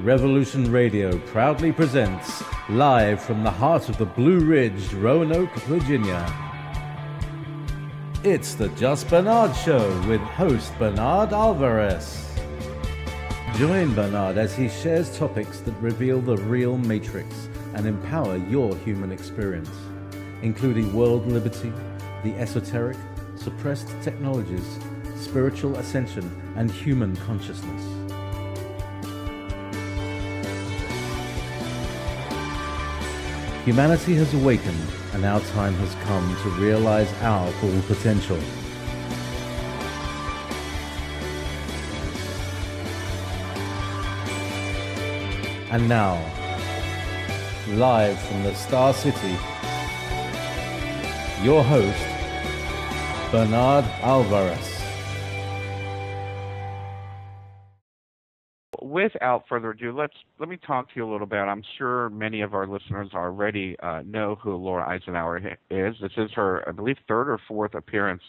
Revolution Radio proudly presents, live from the heart of the Blue Ridge, Roanoke, Virginia. It's the Just Bernard Show with host Bernard Alvarez. Join Bernard as he shares topics that reveal the real matrix and empower your human experience, including world liberty, the esoteric, suppressed technologies, spiritual ascension, and human consciousness. Humanity has awakened, and our time has come to realize our full potential. And now, live from the Star City, your host, Bernard Alvarez. Without further ado, let me talk to you a little bit. I'm sure many of our listeners already know who Laura Eisenhower is. This is her, I believe, third or fourth appearance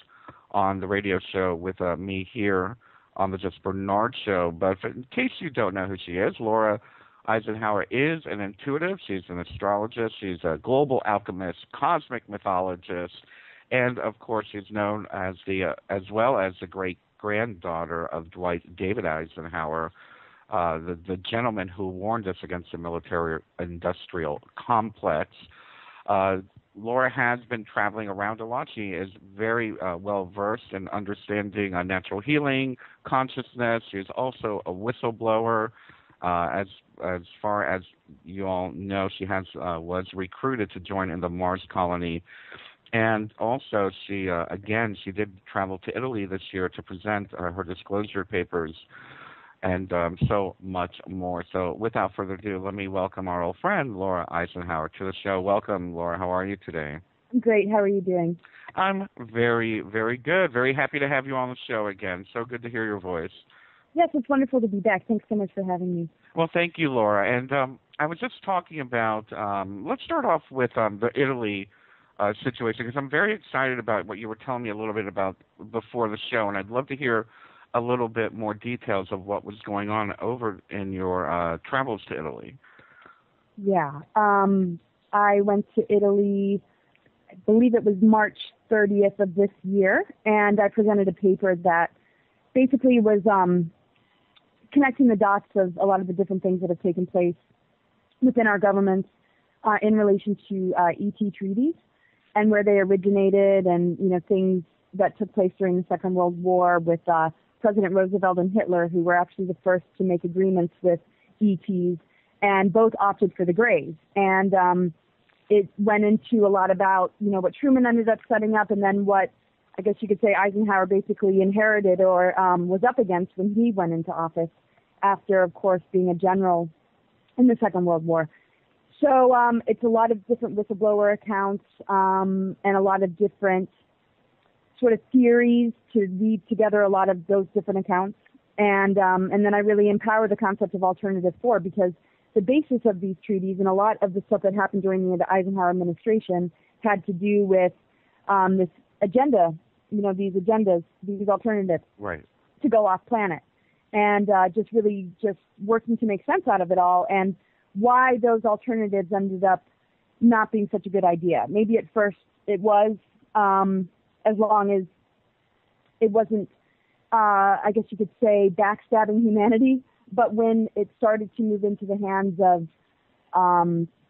on the radio show with me here on the Just Bernard Show. But in case you don't know who she is, Laura Eisenhower is an intuitive. She's an astrologist. She's a global alchemist, cosmic mythologist, and of course, she's known as as well as the great granddaughter of Dwight David Eisenhower, the gentleman who warned us against the military-industrial complex. Laura has been traveling around a lot. She is very well-versed in understanding natural healing, consciousness. She's also a whistleblower. As far as you all know, she was recruited to join in the Mars colony. And also, she did travel to Italy this year to present her disclosure papers, and so much more. So without further ado, let me welcome our old friend, Laura Eisenhower, to the show. Welcome, Laura. How are you today? I'm great. How are you doing? I'm very, very good. Very happy to have you on the show again. So good to hear your voice. Yes, it's wonderful to be back. Thanks so much for having me. Well, thank you, Laura. And I was just talking about, let's start off with the Italy situation, because I'm very excited about what you were telling me a little bit about before the show, and I'd love to hear a little bit more details of what was going on over in your travels to Italy. Yeah. I went to Italy, I believe it was March 30th of this year, and I presented a paper that basically was connecting the dots of a lot of the different things that have taken place within our government in relation to ET treaties and where they originated, and things that took place during the Second World War with President Roosevelt and Hitler, who were actually the first to make agreements with ETs, and both opted for the Greys. And it went into a lot about what Truman ended up setting up, and then what I guess you could say Eisenhower basically inherited or was up against when he went into office after, of course, being a general in the Second World War. So it's a lot of different whistleblower accounts and a lot of different sort of theories to weave together a lot of those different accounts. And then I really empower the concept of alternative four, because the basis of these treaties and a lot of the stuff that happened during the Eisenhower administration had to do with this agenda, these agendas, these alternatives to go off planet, and just working to make sense out of it all, and why those alternatives ended up not being such a good idea. Maybe at first it was, as long as it wasn't, I guess you could say, backstabbing humanity, but when it started to move into the hands of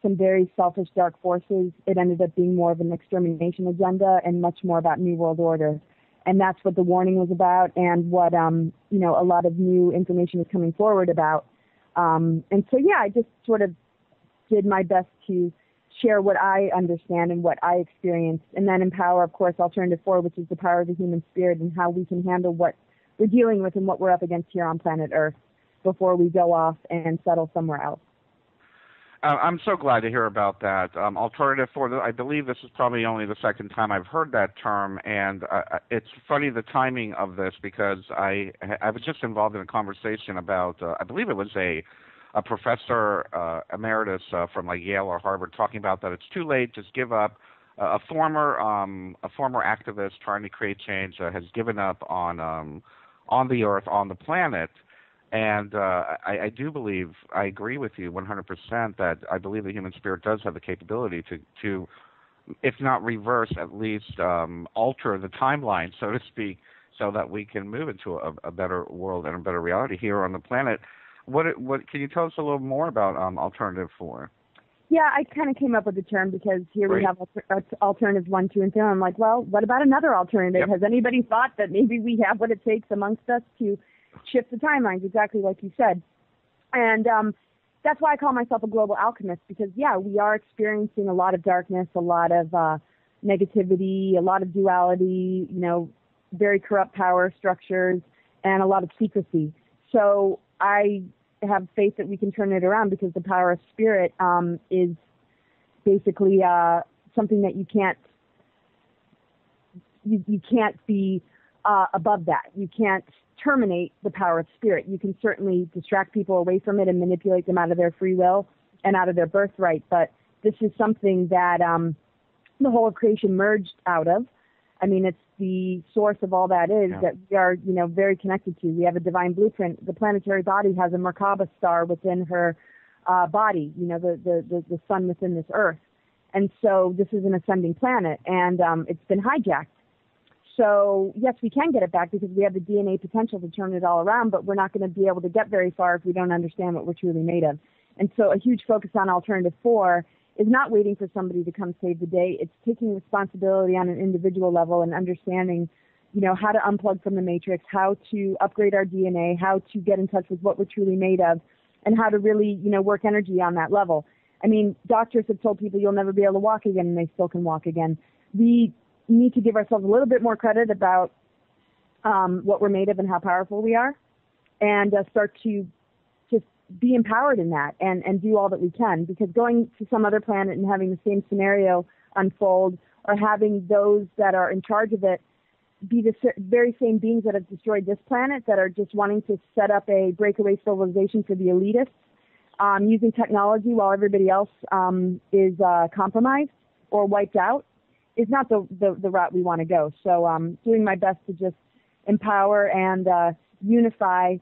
some very selfish dark forces, it ended up being more of an extermination agenda and much more about New World Order. And that's what the warning was about, and what, a lot of new information is coming forward about. And so, I just sort of did my best to share what I understand and what I experienced, and then empower, of course, Alternative 4, which is the power of the human spirit and how we can handle what we're dealing with and what we're up against here on planet Earth before we go off and settle somewhere else. I'm so glad to hear about that. Alternative 4, I believe this is probably only the second time I've heard that term, and it's funny the timing of this, because I was just involved in a conversation about, I believe it was a professor emeritus from like Yale or Harvard, talking about that it's too late, just give up. A former activist trying to create change has given up on the Earth, on the planet, And I do believe, I agree with you 100% that I believe the human spirit does have the capability to if not reverse, at least alter the timeline, so to speak, so that we can move into a better world and a better reality here on the planet. What can you tell us a little more about Alternative 4? Yeah, I kind of came up with the term because here Great. we have alternatives 1, 2, and 3. I'm like, well, what about another alternative? Yep. Has anybody thought that maybe we have what it takes amongst us to shift the timelines, exactly like you said? And that's why I call myself a global alchemist, because, yeah, we are experiencing a lot of darkness, a lot of negativity, a lot of duality, very corrupt power structures, and a lot of secrecy. So I have faith that we can turn it around, because the power of spirit is basically something that you can't be above that. You can't terminate the power of spirit. You can certainly distract people away from it and manipulate them out of their free will and out of their birthright, but this is something that the whole of creation merged out of. I mean, it's the source of all that is, that we are, very connected to. We have a divine blueprint. The planetary body has a Merkaba star within her body, the sun within this earth. And so this is an ascending planet, and it's been hijacked. So, yes, we can get it back because we have the DNA potential to turn it all around, but we're not going to be able to get very far if we don't understand what we're truly made of. And so a huge focus on Alternative 4 is not waiting for somebody to come save the day. It's taking responsibility on an individual level and understanding, how to unplug from the matrix, how to upgrade our DNA, how to get in touch with what we're truly made of, and how to really, work energy on that level. I mean, doctors have told people you'll never be able to walk again, and they still can walk again. We need to give ourselves a little bit more credit about what we're made of and how powerful we are, and start to just be empowered in that and do all that we can, because going to some other planet and having the same scenario unfold, or having those that are in charge of it be the very same beings that have destroyed this planet, that are just wanting to set up a breakaway civilization for the elitists, using technology while everybody else is compromised or wiped out, is not the route we want to go. So doing my best to just empower and unify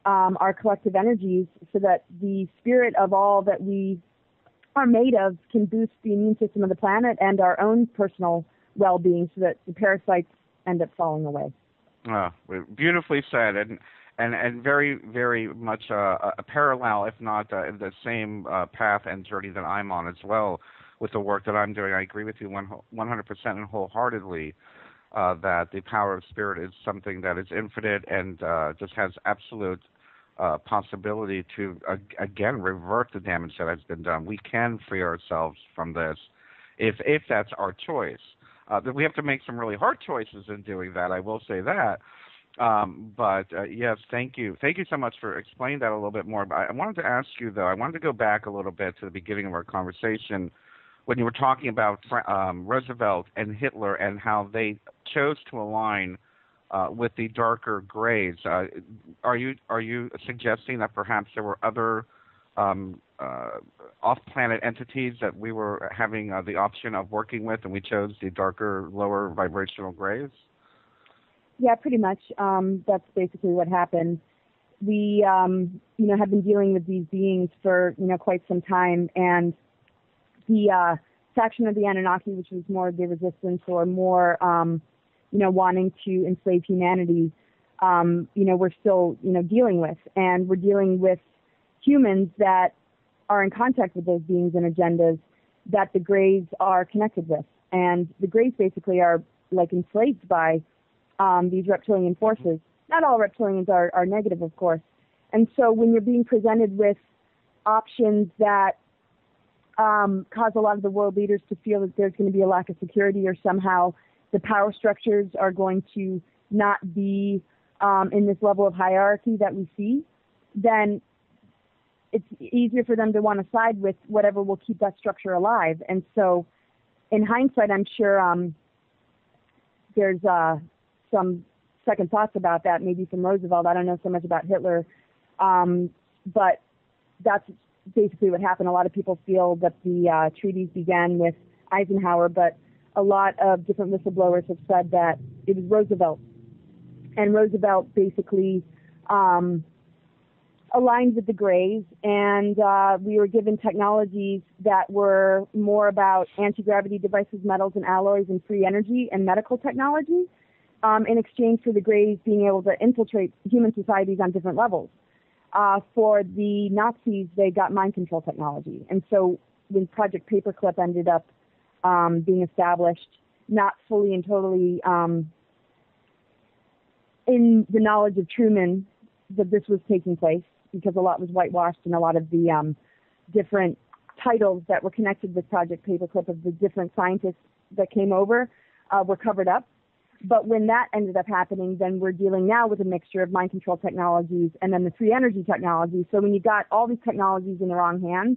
our collective energies so that the spirit of all that we are made of can boost the immune system of the planet and our own personal well-being, so that the parasites end up falling away. Beautifully said, and very, very much a parallel, if not the same path and journey that I'm on as well with the work that I'm doing. I agree with you 100% and wholeheartedly that the power of spirit is something that is infinite and just has absolute possibility to, again, revert the damage that has been done. We can free ourselves from this if that's our choice. We have to make some really hard choices in doing that, I will say that. But yes, thank you. Thank you so much for explaining that a little bit more. But I wanted to ask you, though, I wanted to go back a little bit to the beginning of our conversation when you were talking about Roosevelt and Hitler and how they chose to align with the darker grays. Are you suggesting that perhaps there were other off-planet entities that we were having the option of working with, and we chose the darker, lower vibrational grays? Yeah, pretty much. That's basically what happened. We, have been dealing with these beings for, quite some time, and the faction of the Anunnaki, which was more the resistance or more, wanting to enslave humanity, we're still, dealing with. And we're dealing with humans that are in contact with those beings and agendas that the Greys are connected with. And the Greys basically are like enslaved by these reptilian forces. Not all reptilians are negative, of course. And so when you're being presented with options that cause a lot of the world leaders to feel that there's going to be a lack of security, or somehow the power structures are going to not be in this level of hierarchy that we see, then it's easier for them to want to side with whatever will keep that structure alive. And so in hindsight, I'm sure there's some second thoughts about that, maybe from Roosevelt. I don't know so much about Hitler, but that's basically what happened. A lot of people feel that the treaties began with Eisenhower, but a lot of different whistleblowers have said that it was Roosevelt. And Roosevelt basically aligned with the Greys, and we were given technologies that were more about anti-gravity devices, metals and alloys, and free energy and medical technology, in exchange for the Greys being able to infiltrate human societies on different levels. For the Nazis, they got mind control technology. And so when Project Paperclip ended up being established, not fully and totally in the knowledge of Truman that this was taking place, because a lot was whitewashed, and a lot of the different titles that were connected with Project Paperclip of the different scientists that came over were covered up. But when that ended up happening, then we're dealing now with a mixture of mind control technologies and then the free energy technology. So when you've got all these technologies in the wrong hands,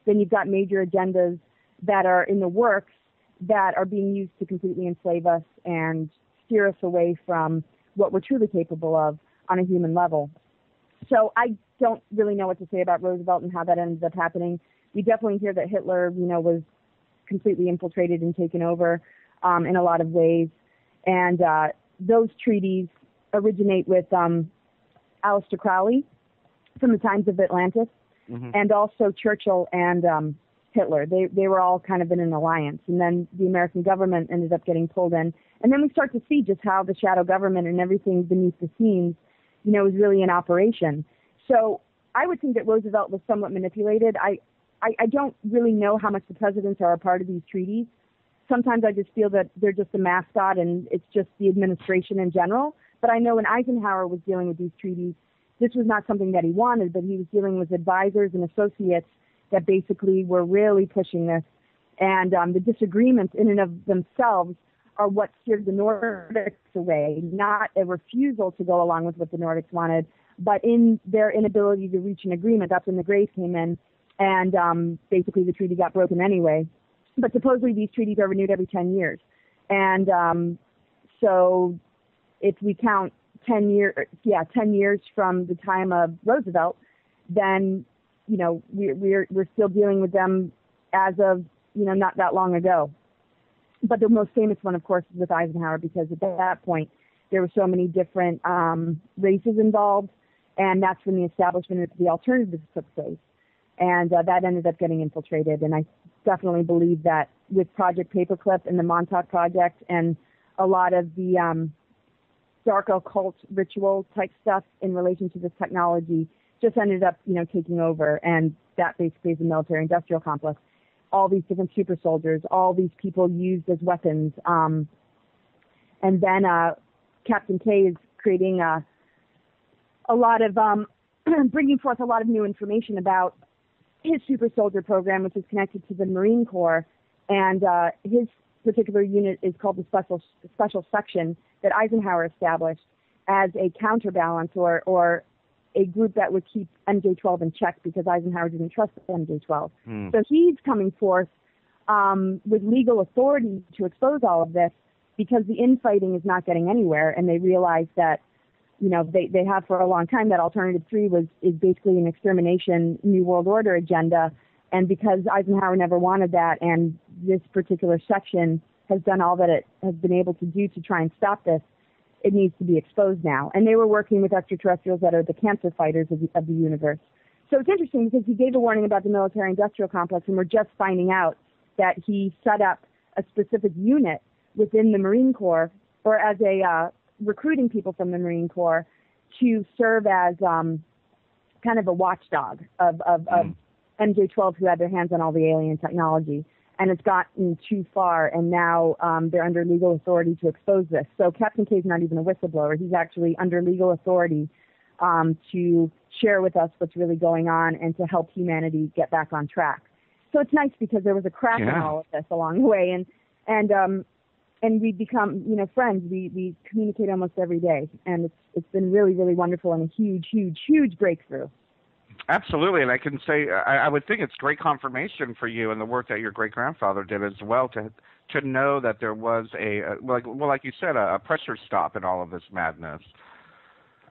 then you've got major agendas that are in the works that are being used to completely enslave us and steer us away from what we're truly capable of on a human level. So I don't really know what to say about Roosevelt and how that ended up happening. We definitely hear that Hitler, was completely infiltrated and taken over in a lot of ways. And those treaties originate with Aleister Crowley from the times of Atlantis, and also Churchill and Hitler. They were all kind of in an alliance. And then the American government ended up getting pulled in. And then we start to see just how the shadow government and everything beneath the scenes is really in operation. So I would think that Roosevelt was somewhat manipulated. I don't really know how much the presidents are a part of these treaties. Sometimes I just feel that they're just a mascot and it's just the administration in general. But I know when Eisenhower was dealing with these treaties, this was not something that he wanted, but he was dealing with advisors and associates that basically were really pushing this. And the disagreements in and of themselves are what steered the Nordics away, not a refusal to go along with what the Nordics wanted, but in their inability to reach an agreement. That's when the Greys came in, and basically the treaty got broken anyway. But supposedly these treaties are renewed every 10 years. And so if we count 10 years from the time of Roosevelt, then, we're still dealing with them as of, not that long ago. But the most famous one, of course, is with Eisenhower, because at that point there were so many different races involved, and that's when the establishment of the alternatives took place. And that ended up getting infiltrated. And I definitely believe that with Project Paperclip and the Montauk Project and a lot of the dark occult ritual type stuff in relation to this technology just ended up, taking over. And that basically is a military-industrial complex. All these different super soldiers, all these people used as weapons. And then Captain K is creating a lot of, bringing forth a lot of new information about his super soldier program, which is connected to the Marine Corps. And his particular unit is called the Special Section that Eisenhower established as a counterbalance or a group that would keep MJ-12 in check, because Eisenhower didn't trust MJ-12. So he's coming forth with legal authority to expose all of this, because the infighting is not getting anywhere, and they realize that, they have for a long time that Alternative 3 is basically an extermination, New World Order agenda, and because Eisenhower never wanted that, and this particular section has done all that it has been able to do to try and stop this, it needs to be exposed now. And they were working with extraterrestrials that are the cancer fighters of the universe. So it's interesting, because he gave a warning about the military-industrial complex, and we're just finding out that he set up a specific unit within the Marine Corps, or as a recruiting people from the Marine Corps to serve as kind of a watchdog of MJ-12, who had their hands on all the alien technology. And it's gotten too far, and now they're under legal authority to expose this. So Captain K is not even a whistleblower. He's actually under legal authority to share with us what's really going on and to help humanity get back on track. So it's nice, because there was a crack in all of this along the way, and we become, friends. We communicate almost every day, and it's been really, really wonderful and a huge, huge, huge breakthrough. Absolutely, and I can say I would think it's great confirmation for you and the work that your great-grandfather did as well, to know that there was like you said, a pressure stop in all of this madness.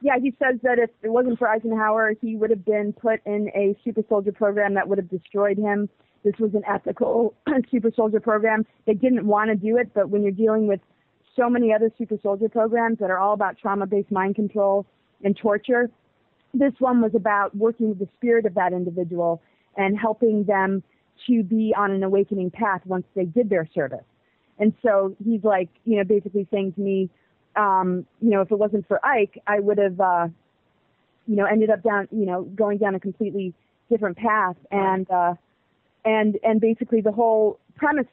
Yeah, he says that if it wasn't for Eisenhower, he would have been put in a super soldier program that would have destroyed him. This was an ethical super soldier program. They didn't want to do it, but when you're dealing with so many other super soldier programs that are all about trauma-based mind control and torture, this one was about working with the spirit of that individual and helping them to be on an awakening path once they did their service. And so he's like, basically saying to me, if it wasn't for Ike, I would have, ended up down, going down a completely different path. And basically the whole premise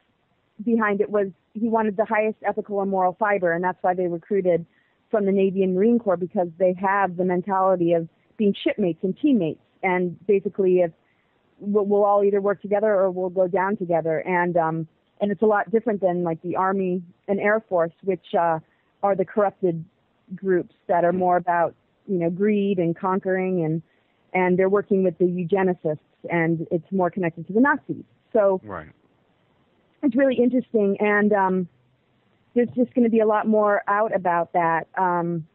behind it was he wanted the highest ethical and moral fiber, and that's why they recruited from the Navy and Marine Corps, because they have the mentality of being shipmates and teammates. And basically, if we'll all either work together or we'll go down together. And it's a lot different than like the Army and Air Force, which are the corrupted groups that are more about, greed and conquering, and they're working with the eugenicists, and it's more connected to the Nazis. So right. It's really interesting, and there's just going to be a lot more out about that, and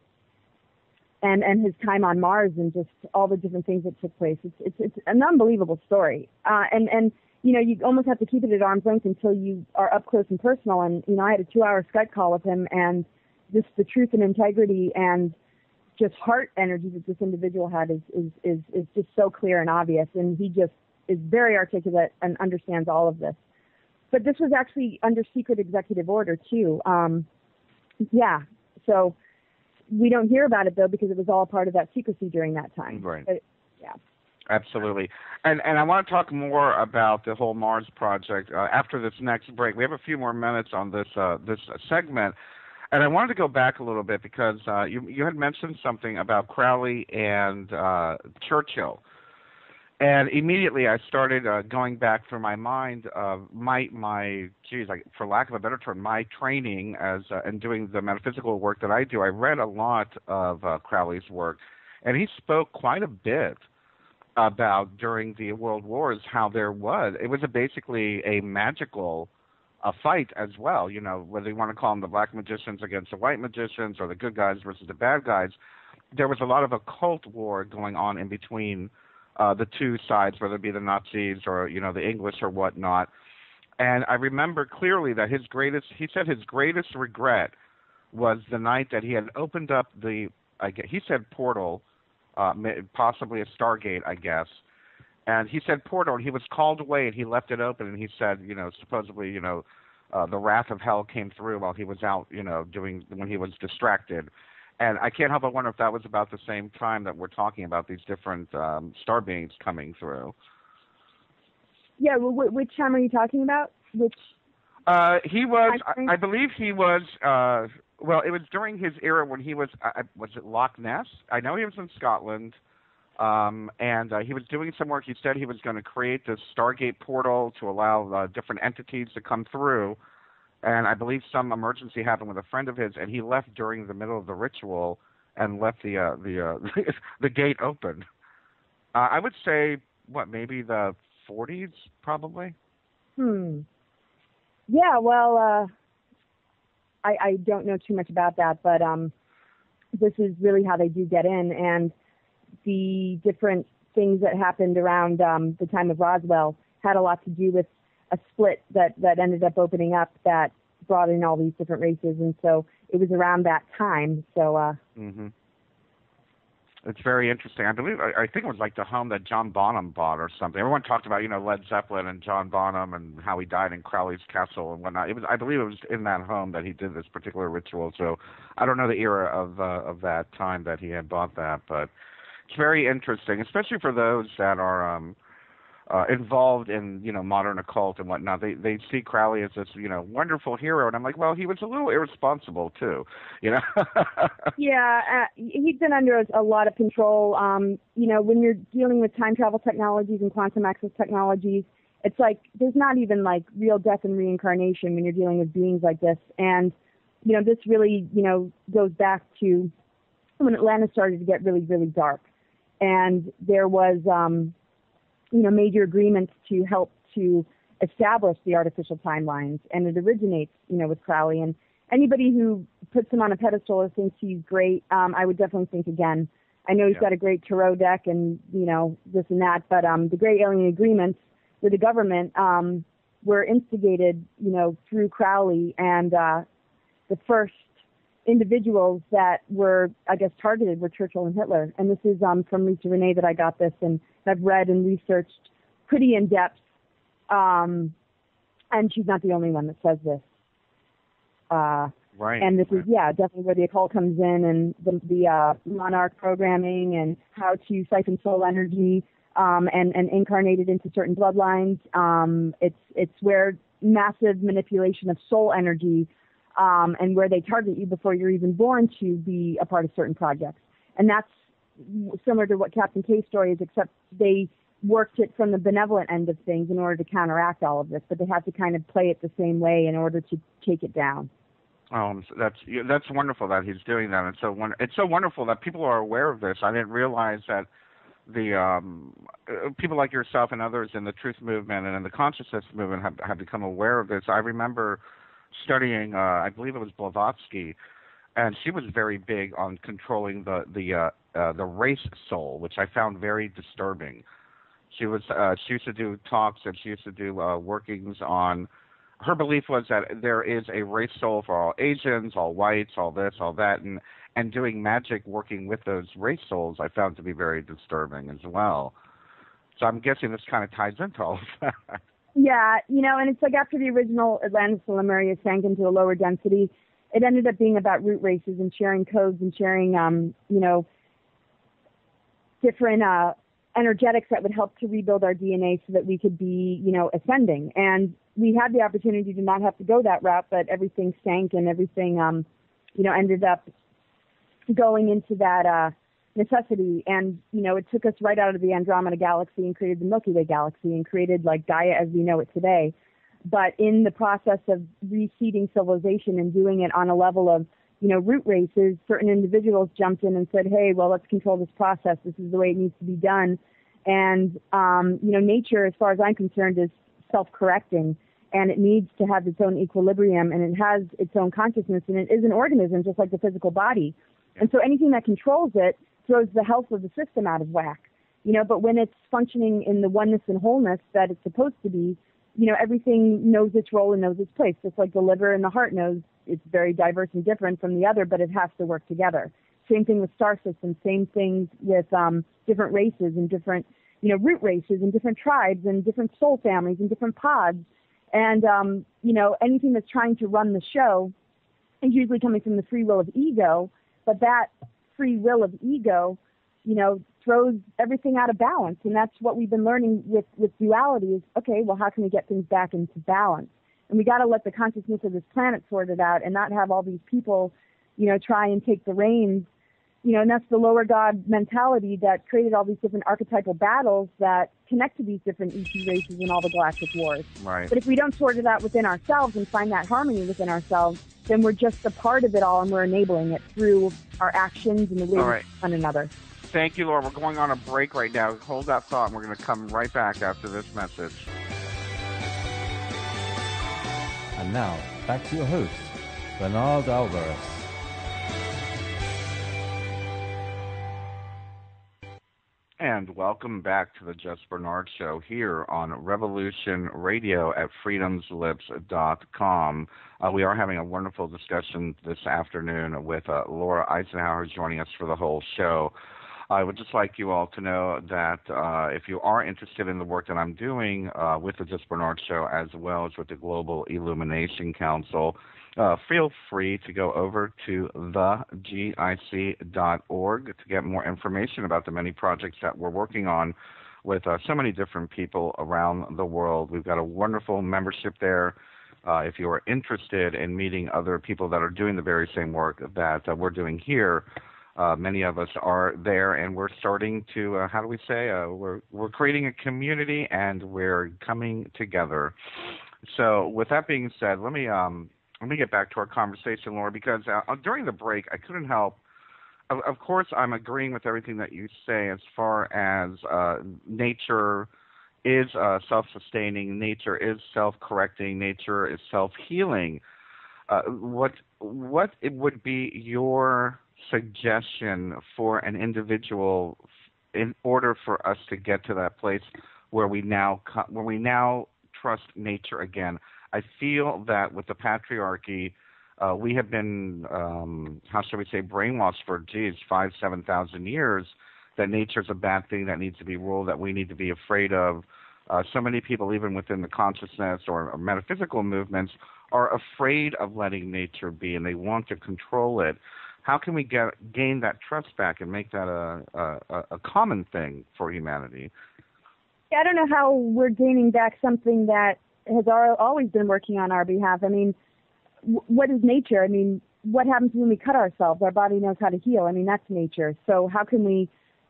his time on Mars and just all the different things that took place. It's an unbelievable story, and you almost have to keep it at arm's length until you are up close and personal. And I had a 2-hour Skype call with him, and just the truth and integrity and just heart energy that this individual had is just so clear and obvious, and he just is very articulate and understands all of this. But this was actually under secret executive order, too. So we don't hear about it, though, because it was all part of that secrecy during that time. Right. But, yeah. Absolutely. And I want to talk more about the whole Mars project after this next break. We have a few more minutes on this segment. And I wanted to go back a little bit because you had mentioned something about Crowley and Churchill. And immediately I started going back through my mind of for lack of a better term, my training as and doing the metaphysical work that I do. I read a lot of Crowley's work, and he spoke quite a bit about during the World Wars how it was basically a magical fight as well. Whether you want to call them the black magicians against the white magicians or the good guys versus the bad guys, there was a lot of occult war going on in between the two sides, whether it be the Nazis or, the English or whatnot. And I remember clearly that he said his greatest regret was the night that he had opened up he said portal, possibly a Stargate, I guess. And he said portal, and he was called away, and he left it open, and he said, supposedly, the wrath of hell came through while he was out, when he was distracted. And I can't help but wonder if that was about the same time that we're talking about these different star beings coming through. Yeah, which time are you talking about? He was, I believe he was, it was during his era when he was it Loch Ness? I know he was in Scotland, and he was doing some work. He said he was going to create this Stargate portal to allow different entities to come through. And I believe some emergency happened with a friend of his, and he left during the middle of the ritual and left the gate open. I would say, maybe the 40s, probably? Yeah, well, I don't know too much about that, but this is really how they do get in, and the different things that happened around the time of Roswell had a lot to do with a split that ended up opening up that brought in all these different races, and so it was around that time. So it's very interesting. I think it was like the home that John Bonham bought or something. Everyone talked about Led Zeppelin and John Bonham and how he died in Crowley's castle and whatnot. I believe it was in that home that he did this particular ritual. So I don't know the era of that time that he had bought that, but it's very interesting, especially for those that are involved in modern occult and whatnot. They see Crowley as this wonderful hero, and I'm like, well, he was a little irresponsible too, Yeah, he's been under a lot of control. When you're dealing with time travel technologies and quantum access technologies, it's like there's not even like real death and reincarnation when you're dealing with beings like this. And this really goes back to when Atlantis started to get really, really dark, and there was major agreements to help to establish the artificial timelines, and it originates, with Crowley. And anybody who puts him on a pedestal or thinks he's great, I would definitely think again. I know he's got a great tarot deck and, this and that, but the Great Alien Agreements with the government were instigated, through Crowley, and the first individuals that were, I guess, targeted were Churchill and Hitler. And this is from Lisa Renee that I got this, and I've read and researched pretty in depth. And she's not the only one that says this. Right. And this is, definitely where the occult comes in, and the monarch programming, and how to siphon soul energy and incarnate it into certain bloodlines. It's where massive manipulation of soul energy, and where they target you before you're even born to be a part of certain projects. And that's similar to what Captain K's story is, except they worked it from the benevolent end of things in order to counteract all of this, but they had to kind of play it the same way in order to take it down. That's wonderful that he's doing that. It's so wonderful that people are aware of this. I didn't realize that the people like yourself and others in the truth movement and in the consciousness movement have become aware of this. I remember studying, I believe it was Blavatsky, and she was very big on controlling the race soul, which I found very disturbing. She used to do talks, and she used to do workings on. Her belief was that there is a race soul for all Asians, all whites, all this, all that, and doing magic working with those race souls I found to be very disturbing as well. So I'm guessing this kind of ties into all of that. Yeah, and it's like after the original Atlantis and Lemuria sank into a lower density, it ended up being about root races and sharing codes and sharing, different energetics that would help to rebuild our DNA so that we could be, ascending. And we had the opportunity to not have to go that route, but everything sank and everything, ended up going into that necessity. And, it took us right out of the Andromeda Galaxy and created the Milky Way Galaxy and created like Gaia as we know it today. But in the process of reseeding civilization and doing it on a level of, root races, certain individuals jumped in and said, hey, well, let's control this process. This is the way it needs to be done. And, nature, as far as I'm concerned, is self-correcting, and it needs to have its own equilibrium, and it has its own consciousness, and it is an organism just like the physical body. And so anything that controls it throws the health of the system out of whack. But when it's functioning in the oneness and wholeness that it's supposed to be, everything knows its role and knows its place, just like the liver and the heart knows it's very diverse and different from the other, but it has to work together. Same thing with star systems, same things with different races and different, root races and different tribes and different soul families and different pods. And, anything that's trying to run the show is usually coming from the free will of ego, but that free will of ego, throws everything out of balance. And that's what we've been learning with duality is, okay, well, how can we get things back into balance? And we got to let the consciousness of this planet sort it out and not have all these people, try and take the reins. And that's the lower God mentality that created all these different archetypal battles that connect to these different ET races and all the galactic wars. Right. But if we don't sort it out within ourselves and find that harmony within ourselves, then we're just a part of it all, and we're enabling it through our actions and the way we treat one another. Thank you, Laura. We're going on a break right now. Hold that thought, and we're going to come right back after this message. And now, back to your host, Bernard Alvarez. And welcome back to the Just Bernard Show here on Revolution Radio at freedomslips.com. We are having a wonderful discussion this afternoon with Laura Eisenhower joining us for the whole show. I would just like you all to know that if you are interested in the work that I'm doing with the Just Bernard Show as well as with the Global Illumination Council, feel free to go over to thegic.org to get more information about the many projects that we're working on with so many different people around the world. We've got a wonderful membership there. If you are interested in meeting other people that are doing the very same work that we're doing here, many of us are there, and we're starting to, we're creating a community, and we're coming together. So with that being said, let me get back to our conversation, Laura, because during the break, I couldn't help. Of course, I'm agreeing with everything that you say as far as nature is self-sustaining, nature is self-correcting, nature is self-healing. What it would be your suggestion for an individual in order for us to get to that place where we now trust nature again? I feel that with the patriarchy, We have been, how shall we say, brainwashed for, 5,000-7,000 years that nature's a bad thing that needs to be ruled, that we need to be afraid of. So many people, even within the consciousness or metaphysical movements, are afraid of letting nature be, and they want to control it. How can we gain that trust back and make that a common thing for humanity? I don't know how we're gaining back something that has always been working on our behalf. I mean, what is nature? I mean, what happens when we cut ourselves? Our body knows how to heal. I mean, that's nature. So how can we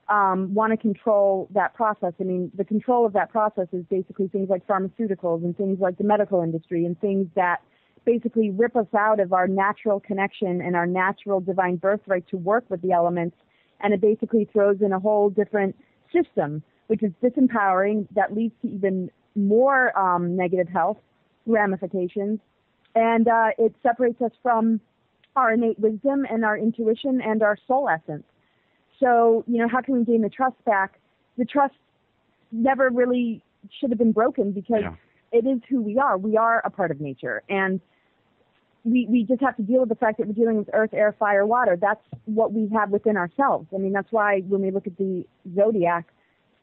want to control that process? I mean, the control of that process is basically things like pharmaceuticals and things like the medical industry and things that basically rip us out of our natural connection and our natural divine birthright to work with the elements. And it basically throws in a whole different system, which is disempowering, that leads to even more negative health ramifications. And it separates us from our innate wisdom and our intuition and our soul essence. So, how can we gain the trust back? The trust never really should have been broken because it is who we are. We are a part of nature. And we just have to deal with the fact that we're dealing with earth, air, fire, water. That's what we have within ourselves. I mean, that's why when we look at the zodiac,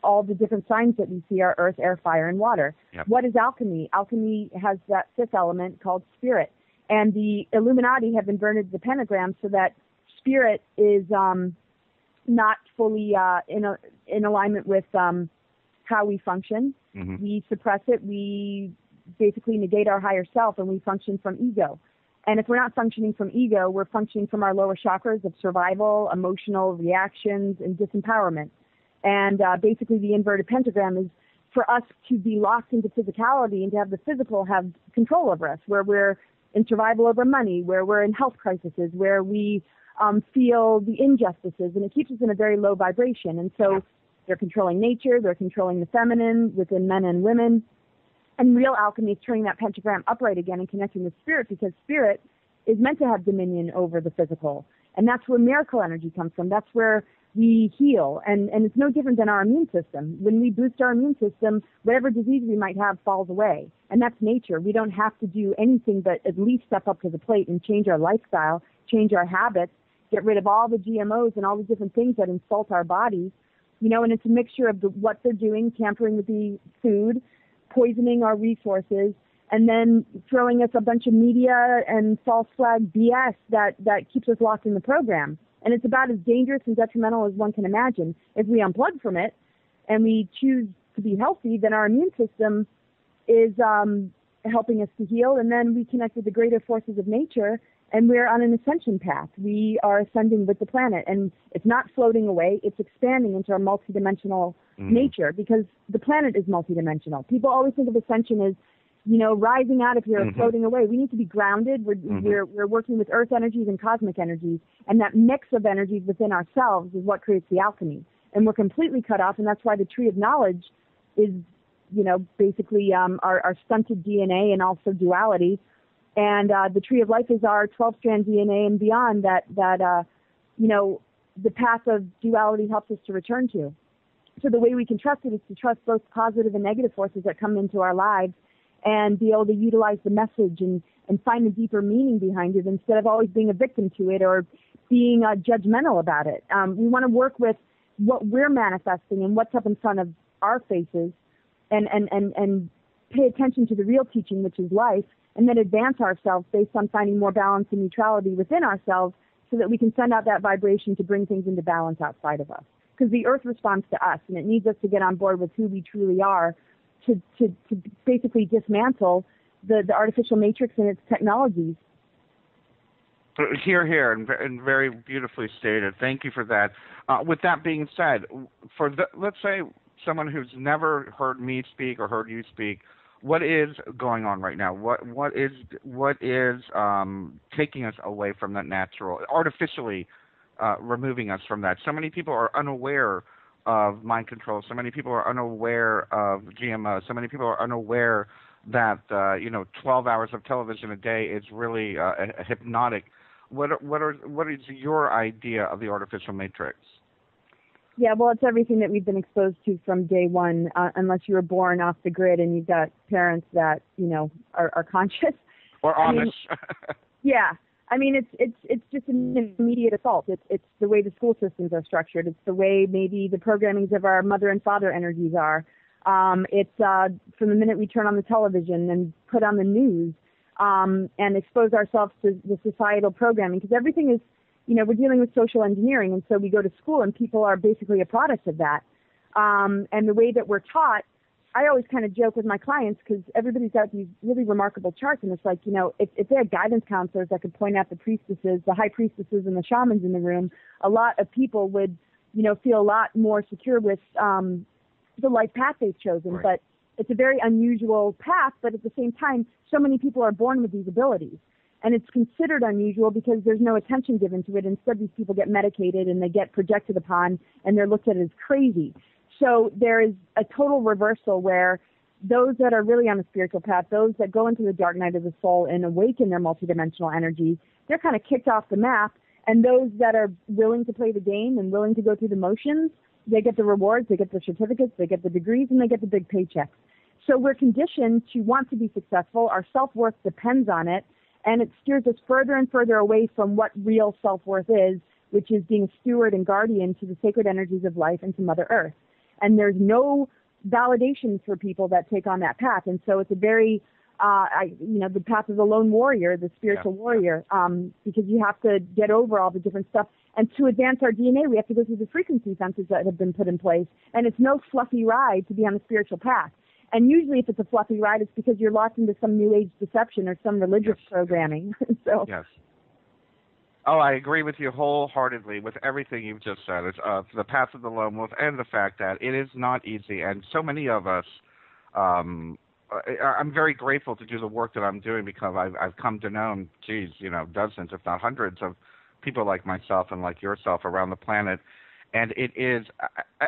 all the different signs that we see are earth, air, fire, and water. Yep. What is alchemy? Alchemy has that fifth element called spirit. And the Illuminati have inverted the pentagram so that spirit is not fully in alignment with how we function. Mm-hmm. We suppress it. We basically negate our higher self, and we function from ego. And if we're not functioning from ego, we're functioning from our lower chakras of survival, emotional reactions, and disempowerment. And basically the inverted pentagram is for us to be locked into physicality and to have the physical have control over us, where we're in survival over money, where we're in health crises, where we feel the injustices, and it keeps us in a very low vibration. And so they're controlling nature, they're controlling the feminine within men and women. And real alchemy is turning that pentagram upright again and connecting with spirit, because spirit is meant to have dominion over the physical. And that's where miracle energy comes from. That's where we heal. And it's no different than our immune system. When we boost our immune system, whatever disease we might have falls away. And that's nature. We don't have to do anything but at least step up to the plate and change our lifestyle, change our habits, get rid of all the GMOs and all the different things that insult our bodies. And it's a mixture of what they're doing, tampering with the food, poisoning our resources, and then throwing us a bunch of media and false flag BS that keeps us locked in the program. And it's about as dangerous and detrimental as one can imagine. If we unplug from it and we choose to be healthy, then our immune system is helping us to heal, and then we connect with the greater forces of nature, and we're on an ascension path. We are ascending with the planet, and it's not floating away. It's expanding into our multidimensional nature, because the planet is multidimensional. People always think of ascension as, rising out of here or floating away. We need to be grounded. We're working with earth energies and cosmic energies, and that mix of energies within ourselves is what creates the alchemy. And we're completely cut off, and that's why the tree of knowledge is, basically our stunted DNA and also duality. And the tree of life is our 12-strand DNA and beyond that the path of duality helps us to return to. So the way we can trust it is to trust both positive and negative forces that come into our lives, and be able to utilize the message and find a deeper meaning behind it, instead of always being a victim to it or being judgmental about it. We want to work with what we're manifesting and what's up in front of our faces, and pay attention to the real teaching, which is life, and then advance ourselves based on finding more balance and neutrality within ourselves, so that we can send out that vibration to bring things into balance outside of us. Because the earth responds to us, and it needs us to get on board with who we truly are, to basically dismantle the artificial matrix and its technologies. Here, and very beautifully stated. Thank you for that. With that being said, let's say someone who's never heard me speak or heard you speak, what is going on right now? What is taking us away from that natural, artificially removing us from that? So many people are unaware of mind control. So many people are unaware of GMO. So many people are unaware that 12 hours of television a day is really hypnotic. What is your idea of the artificial matrix? Yeah, well, it's everything that we've been exposed to from day one, unless you were born off the grid and you've got parents that, are conscious. Or Amish. Yeah. I mean, it's just an immediate assault. It's the way the school systems are structured. It's the way maybe the programmings of our mother and father energies are. It's from the minute we turn on the television and put on the news and expose ourselves to the societal programming, because everything is, we're dealing with social engineering, and so we go to school and people are basically a product of that. And the way that we're taught, I always kind of joke with my clients, because everybody's got these really remarkable charts, and it's like, if they had guidance counselors that could point out the priestesses, the high priestesses and the shamans in the room, a lot of people would, feel a lot more secure with the life path they've chosen. Right. But it's a very unusual path, but at the same time, so many people are born with these abilities. And it's considered unusual because there's no attention given to it. Instead, these people get medicated and they get projected upon, and they're looked at as crazy. So there is a total reversal where those that are really on the spiritual path, those that go into the dark night of the soul and awaken their multidimensional energy, they're kind of kicked off the map. And those that are willing to play the game and willing to go through the motions, they get the rewards, they get the certificates, they get the degrees, and they get the big paychecks. So we're conditioned to want to be successful. Our self-worth depends on it, and it steers us further and further away from what real self-worth is, which is being a steward and guardian to the sacred energies of life and to Mother Earth. And there's no validation for people that take on that path. And so it's a very, the path of the lone warrior, the spiritual warrior, because you have to get over all the different stuff. And to advance our DNA, we have to go through the frequency fences that have been put in place. And it's no fluffy ride to be on the spiritual path. And usually if it's a fluffy ride, it's because you're locked into some new age deception or some religious programming. So. Yes. Oh, I agree with you wholeheartedly with everything you've just said. It's the path of the lone wolf, and the fact that it is not easy. And so many of us, I'm very grateful to do the work that I'm doing, because I've come to know, dozens, if not hundreds, of people like myself and like yourself around the planet. And it is,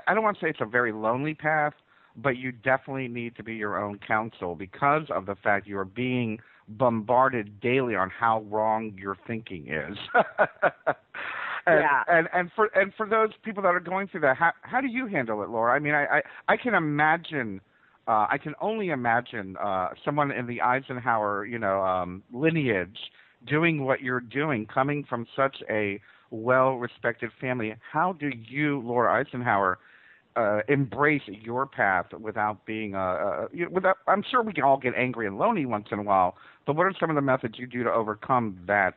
I don't want to say it's a very lonely path, but you definitely need to be your own counsel, because of the fact you are being bombarded daily on how wrong your thinking is. And for those people that are going through that, how do you handle it, Laura? I mean, I can imagine, I can only imagine someone in the Eisenhower, lineage doing what you're doing, coming from such a well-respected family. How do you, Laura Eisenhower, embrace your path without being without? I'm sure we can all get angry and lonely once in a while, but what are some of the methods you do to overcome that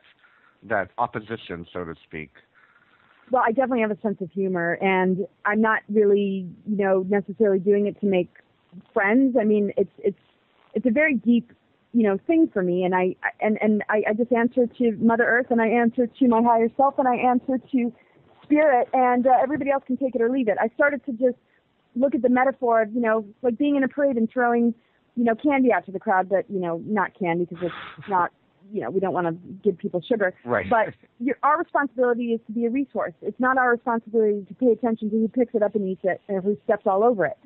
opposition, so to speak? Well, I definitely have a sense of humor, and I'm not really, necessarily doing it to make friends. I mean, it's a very deep, thing for me, and I just answer to Mother Earth, and I answer to my higher self, and I answer to Spirit, and everybody else can take it or leave it. I started to just look at the metaphor of, like being in a parade and throwing, candy out to the crowd, but, not candy, because it's not, we don't want to give people sugar. Right. But our responsibility is to be a resource. It's not our responsibility to pay attention to who picks it up and eats it and who steps all over it.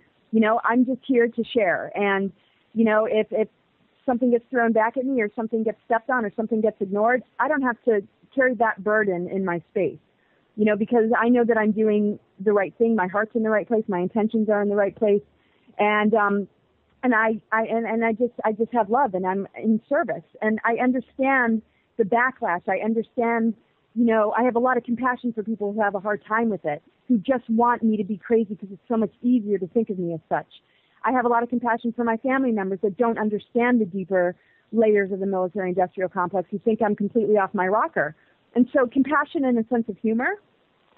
I'm just here to share. And, if something gets thrown back at me, or something gets stepped on, or something gets ignored, I don't have to carry that burden in my space. Because I know that I'm doing the right thing. My heart's in the right place. My intentions are in the right place, and I just have love, and I'm in service, and I understand the backlash. I understand, I have a lot of compassion for people who have a hard time with it, who just want me to be crazy because it's so much easier to think of me as such. I have a lot of compassion for my family members that don't understand the deeper layers of the military-industrial complex, who think I'm completely off my rocker. And so compassion and a sense of humor,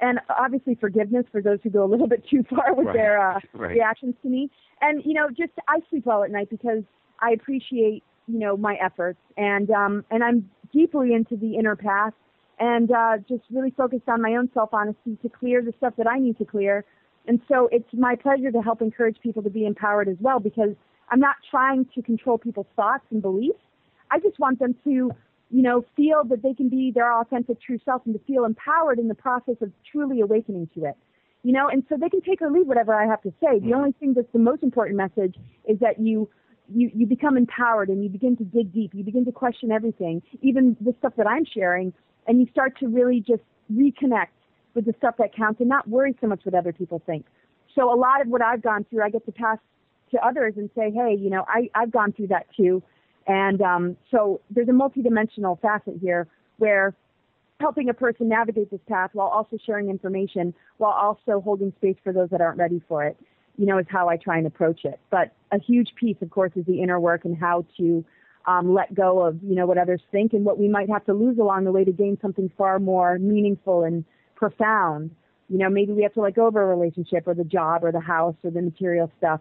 and obviously forgiveness for those who go a little bit too far with their reactions to me. And, just I sleep well at night because I appreciate, my efforts. And I'm deeply into the inner path, and just really focused on my own self-honesty to clear the stuff that I need to clear. And so it's my pleasure to help encourage people to be empowered as well, because I'm not trying to control people's thoughts and beliefs. I just want them to feel that they can be their authentic true self, and to feel empowered in the process of truly awakening to it. And so they can take or leave whatever I have to say. The only thing that's the most important message is that you become empowered, and you begin to dig deep. You begin to question everything, even the stuff that I'm sharing, and you start to really just reconnect with the stuff that counts and not worry so much what other people think. So a lot of what I've gone through, I get to pass to others and say, hey, I've gone through that too. And so there's a multidimensional facet here where helping a person navigate this path while also sharing information, while also holding space for those that aren't ready for it, is how I try and approach it. But a huge piece, of course, is the inner work and how to let go of, what others think and what we might have to lose along the way to gain something far more meaningful and profound. Maybe we have to let go of a relationship or the job or the house or the material stuff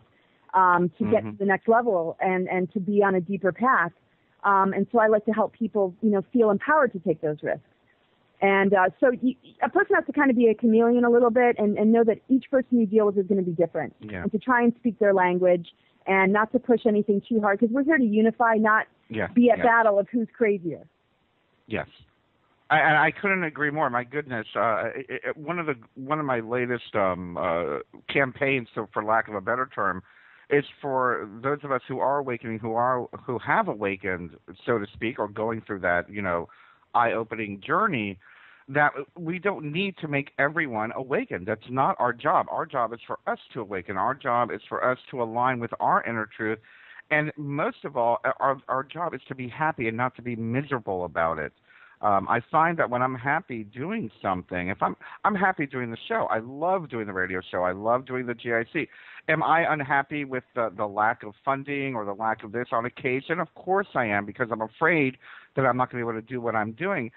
to get to the next level and to be on a deeper path. And so I like to help people, feel empowered to take those risks. And so a person has to kind of be a chameleon a little bit and know that each person you deal with is going to be different. Yeah. And to try and speak their language and not to push anything too hard, because we're here to unify, not be at battle of who's crazier. Yes. I couldn't agree more. My goodness, one of my latest campaigns, so for lack of a better term, is for those of us who are awakening, who have awakened, so to speak, or going through that, eye-opening journey, that we don't need to make everyone awaken. That's not our job. Our job is for us to awaken. Our job is for us to align with our inner truth. And most of all, our job is to be happy and not to be miserable about it. I find that when I'm happy doing something, if I'm happy doing the show, I love doing the radio show, I love doing the G.I.C. Am I unhappy with the lack of funding or the lack of this on occasion? Of course I am, because I'm afraid that I'm not going to be able to do what I'm doing.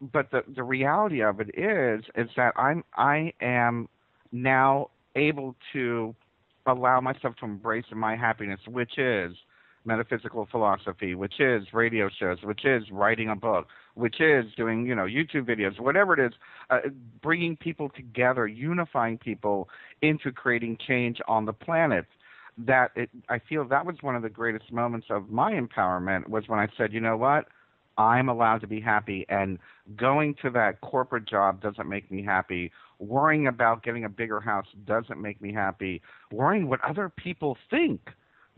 But the reality of it is that I am now able to allow myself to embrace my happiness, which is metaphysical philosophy, which is radio shows, which is writing a book, which is doing, YouTube videos, whatever it is, bringing people together, unifying people into creating change on the planet. I feel that was one of the greatest moments of my empowerment, was when I said, you know what, I'm allowed to be happy, and going to that corporate job doesn't make me happy. Worrying about getting a bigger house doesn't make me happy. Worrying what other people think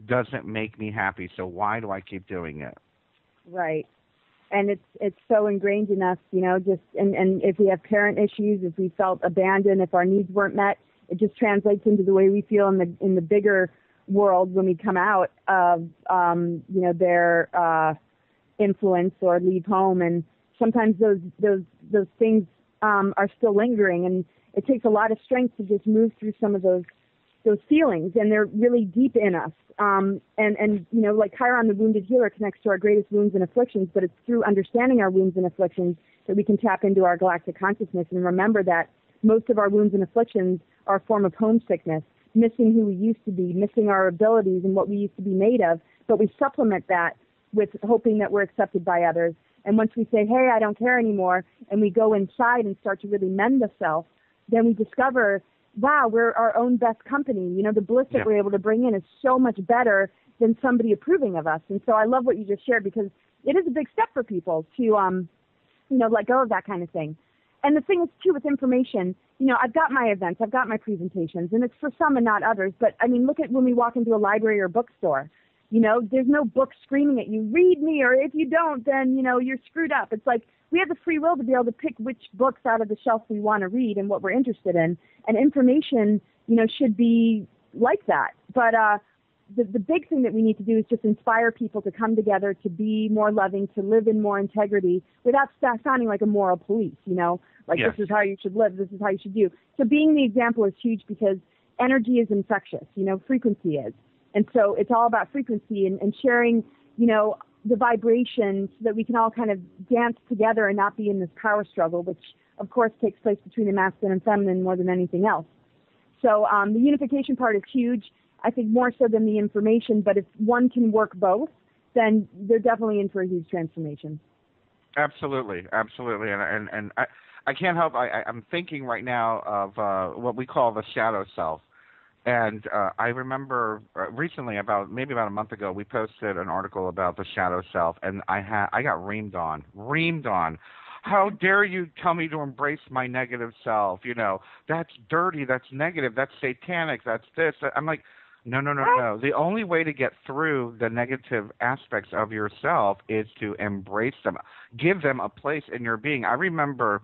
doesn't make me happy. So why do I keep doing it? Right. And it's so ingrained in us, just and if we have parent issues, if we felt abandoned, if our needs weren't met, it just translates into the way we feel in the bigger world when we come out of their influence or leave home. And sometimes those things are still lingering, and it takes a lot of strength to just move through some of those feelings, and they're really deep in us. And like Chiron, the wounded healer, connects to our greatest wounds and afflictions, but it's through understanding our wounds and afflictions that we can tap into our galactic consciousness and remember that most of our wounds and afflictions are a form of homesickness, missing who we used to be, missing our abilities and what we used to be made of, but we supplement that with hoping that we're accepted by others. And once we say, hey, I don't care anymore, and we go inside and start to really mend the self, then we discover, wow, we're our own best company. The bliss that we're able to bring in is so much better than somebody approving of us. And so I love what you just shared, because it is a big step for people to, let go of that kind of thing. And the thing is, too, with information, I've got my events, I've got my presentations, and it's for some and not others. But, look at when we walk into a library or bookstore. There's no book screaming at you, read me, or if you don't, then, you're screwed up. It's like we have the free will to be able to pick which books out of the shelf we want to read and what we're interested in. And information, should be like that. But the big thing that we need to do is just inspire people to come together, to be more loving, to live in more integrity without sounding like a moral police, This is how you should live, this is how you should do. So being the example is huge, because energy is infectious, frequency is. And so it's all about frequency and sharing, the vibration so that we can all kind of dance together and not be in this power struggle, which, of course, takes place between the masculine and feminine more than anything else. So the unification part is huge, I think more so than the information. But if one can work both, then they're definitely in for a huge transformation. Absolutely. And I can't help, I'm thinking right now of what we call the shadow self. And I remember recently, about a month ago, we posted an article about the shadow self, and I got reamed on. How dare you tell me to embrace my negative self? That's dirty, that's negative, that's satanic, that's this. I'm like, no. The only way to get through the negative aspects of yourself is to embrace them, give them a place in your being. I remember,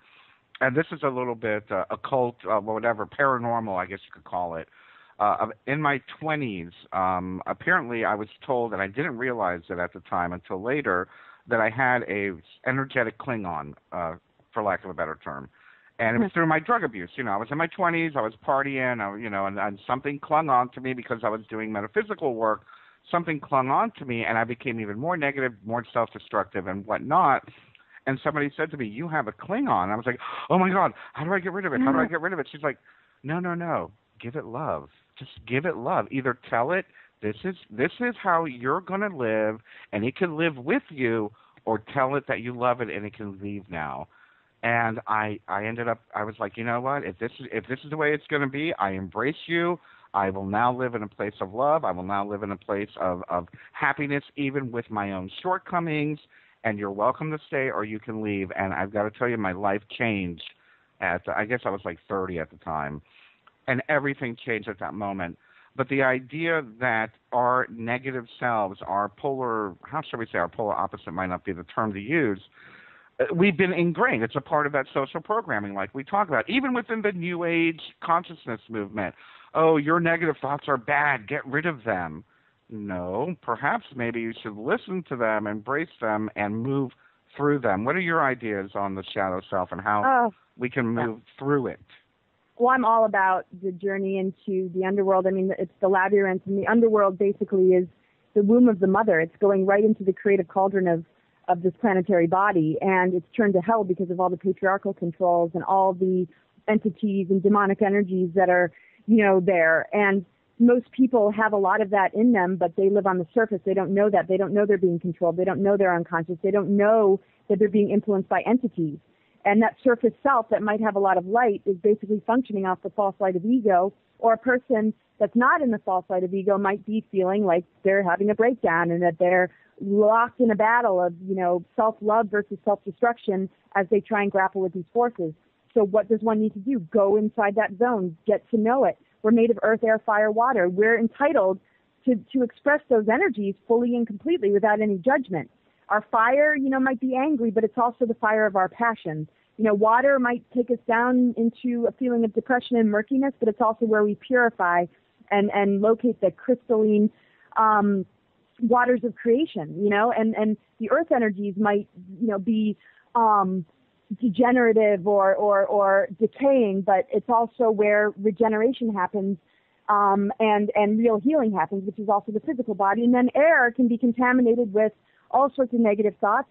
and this is a little bit occult, whatever, paranormal, I guess you could call it. In my 20s, apparently I was told, and I didn't realize it at the time until later, that I had a energetic Klingon for lack of a better term. And it was through my drug abuse. You know, I was in my 20s, I was partying, and something clung on to me because I was doing metaphysical work. Something clung on to me, and I became even more negative, more self-destructive, and whatnot. And somebody said to me, "You have a Klingon." I was like, "Oh my God, how do I get rid of it? How do I get rid of it?" She's like, "No, give it love. Just give it love. Either tell it this is how you're gonna live, and it can live with you, or tell it that you love it and it can leave now." And I ended up, I was like, you know what? If this is the way it's going to be, I embrace you. I will now live in a place of love. I will now live in a place of happiness, even with my own shortcomings. And you're welcome to stay, or you can leave. And I've got to tell you, my life changed I guess I was like 30 at the time. And everything changed at that moment. But the idea that our negative selves, our polar opposite might not be the term to use, we've been ingrained. It's a part of that social programming like we talk about. Even within the New Age consciousness movement. Oh, your negative thoughts are bad. Get rid of them. No, perhaps maybe you should listen to them, embrace them, and move through them. What are your ideas on the shadow self and how we can move through it? Well, I'm all about the journey into the underworld. I mean, it's the labyrinth, and the underworld basically is the womb of the mother. It's going right into the creative cauldron of this planetary body, and it's turned to hell because of all the patriarchal controls and all the entities and demonic energies that are, there. And most people have a lot of that in them, but they live on the surface. They don't know that. They don't know they're being controlled. They don't know they're unconscious. They don't know that they're being influenced by entities. And that surface self that might have a lot of light is basically functioning off the false light of ego, or a person that's not in the false light of ego might be feeling like they're having a breakdown and that they're locked in a battle of, self-love versus self-destruction as they try and grapple with these forces. So what does one need to do? Go inside that zone, get to know it. We're made of earth, air, fire, water. We're entitled to express those energies fully and completely without any judgment. Our fire, might be angry, but it's also the fire of our passions. Water might take us down into a feeling of depression and murkiness, but it's also where we purify and locate the crystalline waters of creation, and the earth energies might, be degenerative or decaying, but it's also where regeneration happens and real healing happens, which is also the physical body. And then air can be contaminated with all sorts of negative thoughts,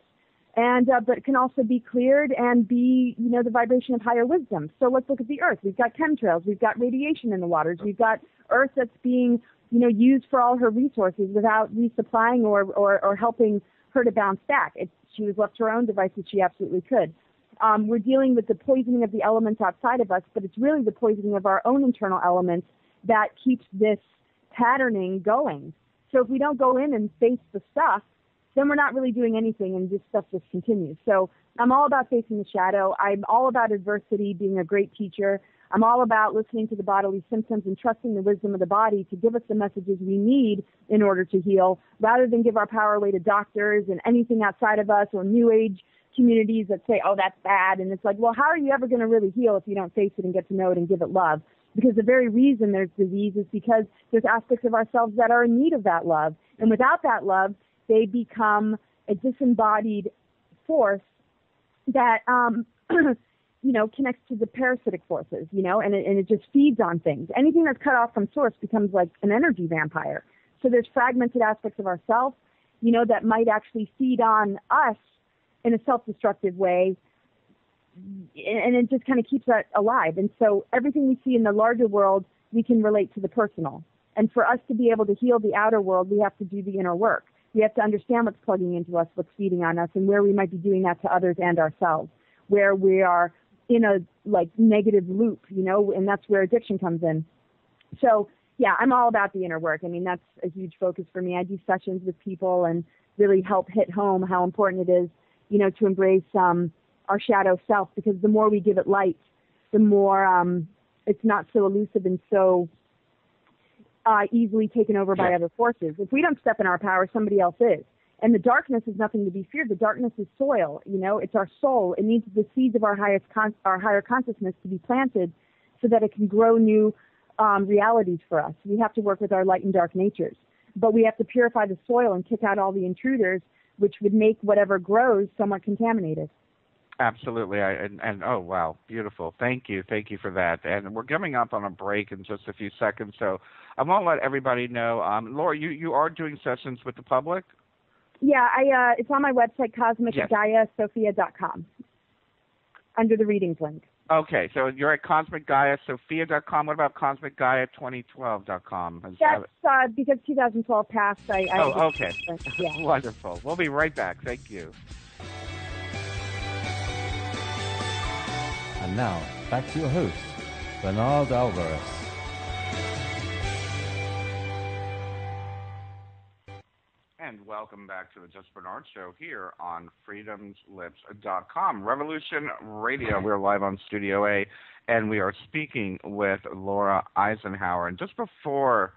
and but it can also be cleared and be, the vibration of higher wisdom. So let's look at the earth. We've got chemtrails. We've got radiation in the waters. We've got earth that's being, used for all her resources without resupplying or helping her to bounce back. She was left to her own devices. She absolutely could. We're dealing with the poisoning of the elements outside of us, but it's really the poisoning of our own internal elements that keeps this patterning going. So if we don't go in and face the stuff, then we're not really doing anything, and this stuff just continues. So I'm all about facing the shadow. I'm all about adversity, being a great teacher. I'm all about listening to the bodily symptoms and trusting the wisdom of the body to give us the messages we need in order to heal, rather than give our power away to doctors and anything outside of us or New Age communities that say, oh, that's bad. And it's like, well, how are you ever going to really heal if you don't face it and get to know it and give it love? Because the very reason there's disease is because there's aspects of ourselves that are in need of that love. And without that love, they become a disembodied force that, connects to the parasitic forces, and it just feeds on things. Anything that's cut off from source becomes like an energy vampire. So there's fragmented aspects of ourselves, that might actually feed on us in a self-destructive way, and it just kind of keeps that alive. And so everything we see in the larger world, we can relate to the personal. And for us to be able to heal the outer world, we have to do the inner work. We have to understand what's plugging into us, what's feeding on us, and where we might be doing that to others and ourselves, where we are in a negative loop, and that's where addiction comes in. So yeah, I'm all about the inner work. I mean, that's a huge focus for me. I do sessions with people and really help hit home how important it is, to embrace our shadow self, because the more we give it light, the more it's not so elusive and so easily taken over by other forces. If we don't step in our power, somebody else is. And the darkness is nothing to be feared. The darkness is soil. It's our soul. It needs the seeds of our higher consciousness to be planted so that it can grow new realities for us. We have to work with our light and dark natures. But we have to purify the soil and kick out all the intruders, which would make whatever grows somewhat contaminated. Absolutely. And oh, wow, beautiful. Thank you for that. And we're coming up on a break in just a few seconds, so I want to let everybody know. Laura, you are doing sessions with the public? Yeah, it's on my website, cosmicgaiasophia.com, under the readings link. Okay, so you're at cosmicgaiasophia.com. What about cosmicgaia2012.com? That's because 2012 passed. Okay. Yeah. Wonderful. We'll be right back. Thank you. And now, back to your host, Bernard Alvarez. And welcome back to the Just Bernard Show here on freedomslips.com. Revolution Radio. We're live on Studio A, and we are speaking with Laura Eisenhower. And just before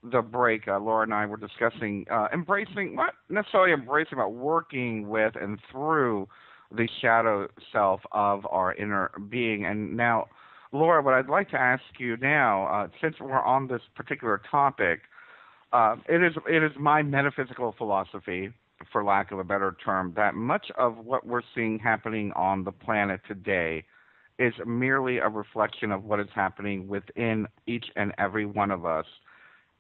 the break, Laura and I were discussing embracing, not necessarily embracing, but working with and through the shadow self of our inner being. And now, Laura, what I'd like to ask you now, since we're on this particular topic, it is my metaphysical philosophy, for lack of a better term, that much of what we're seeing happening on the planet today is merely a reflection of what is happening within each and every one of us.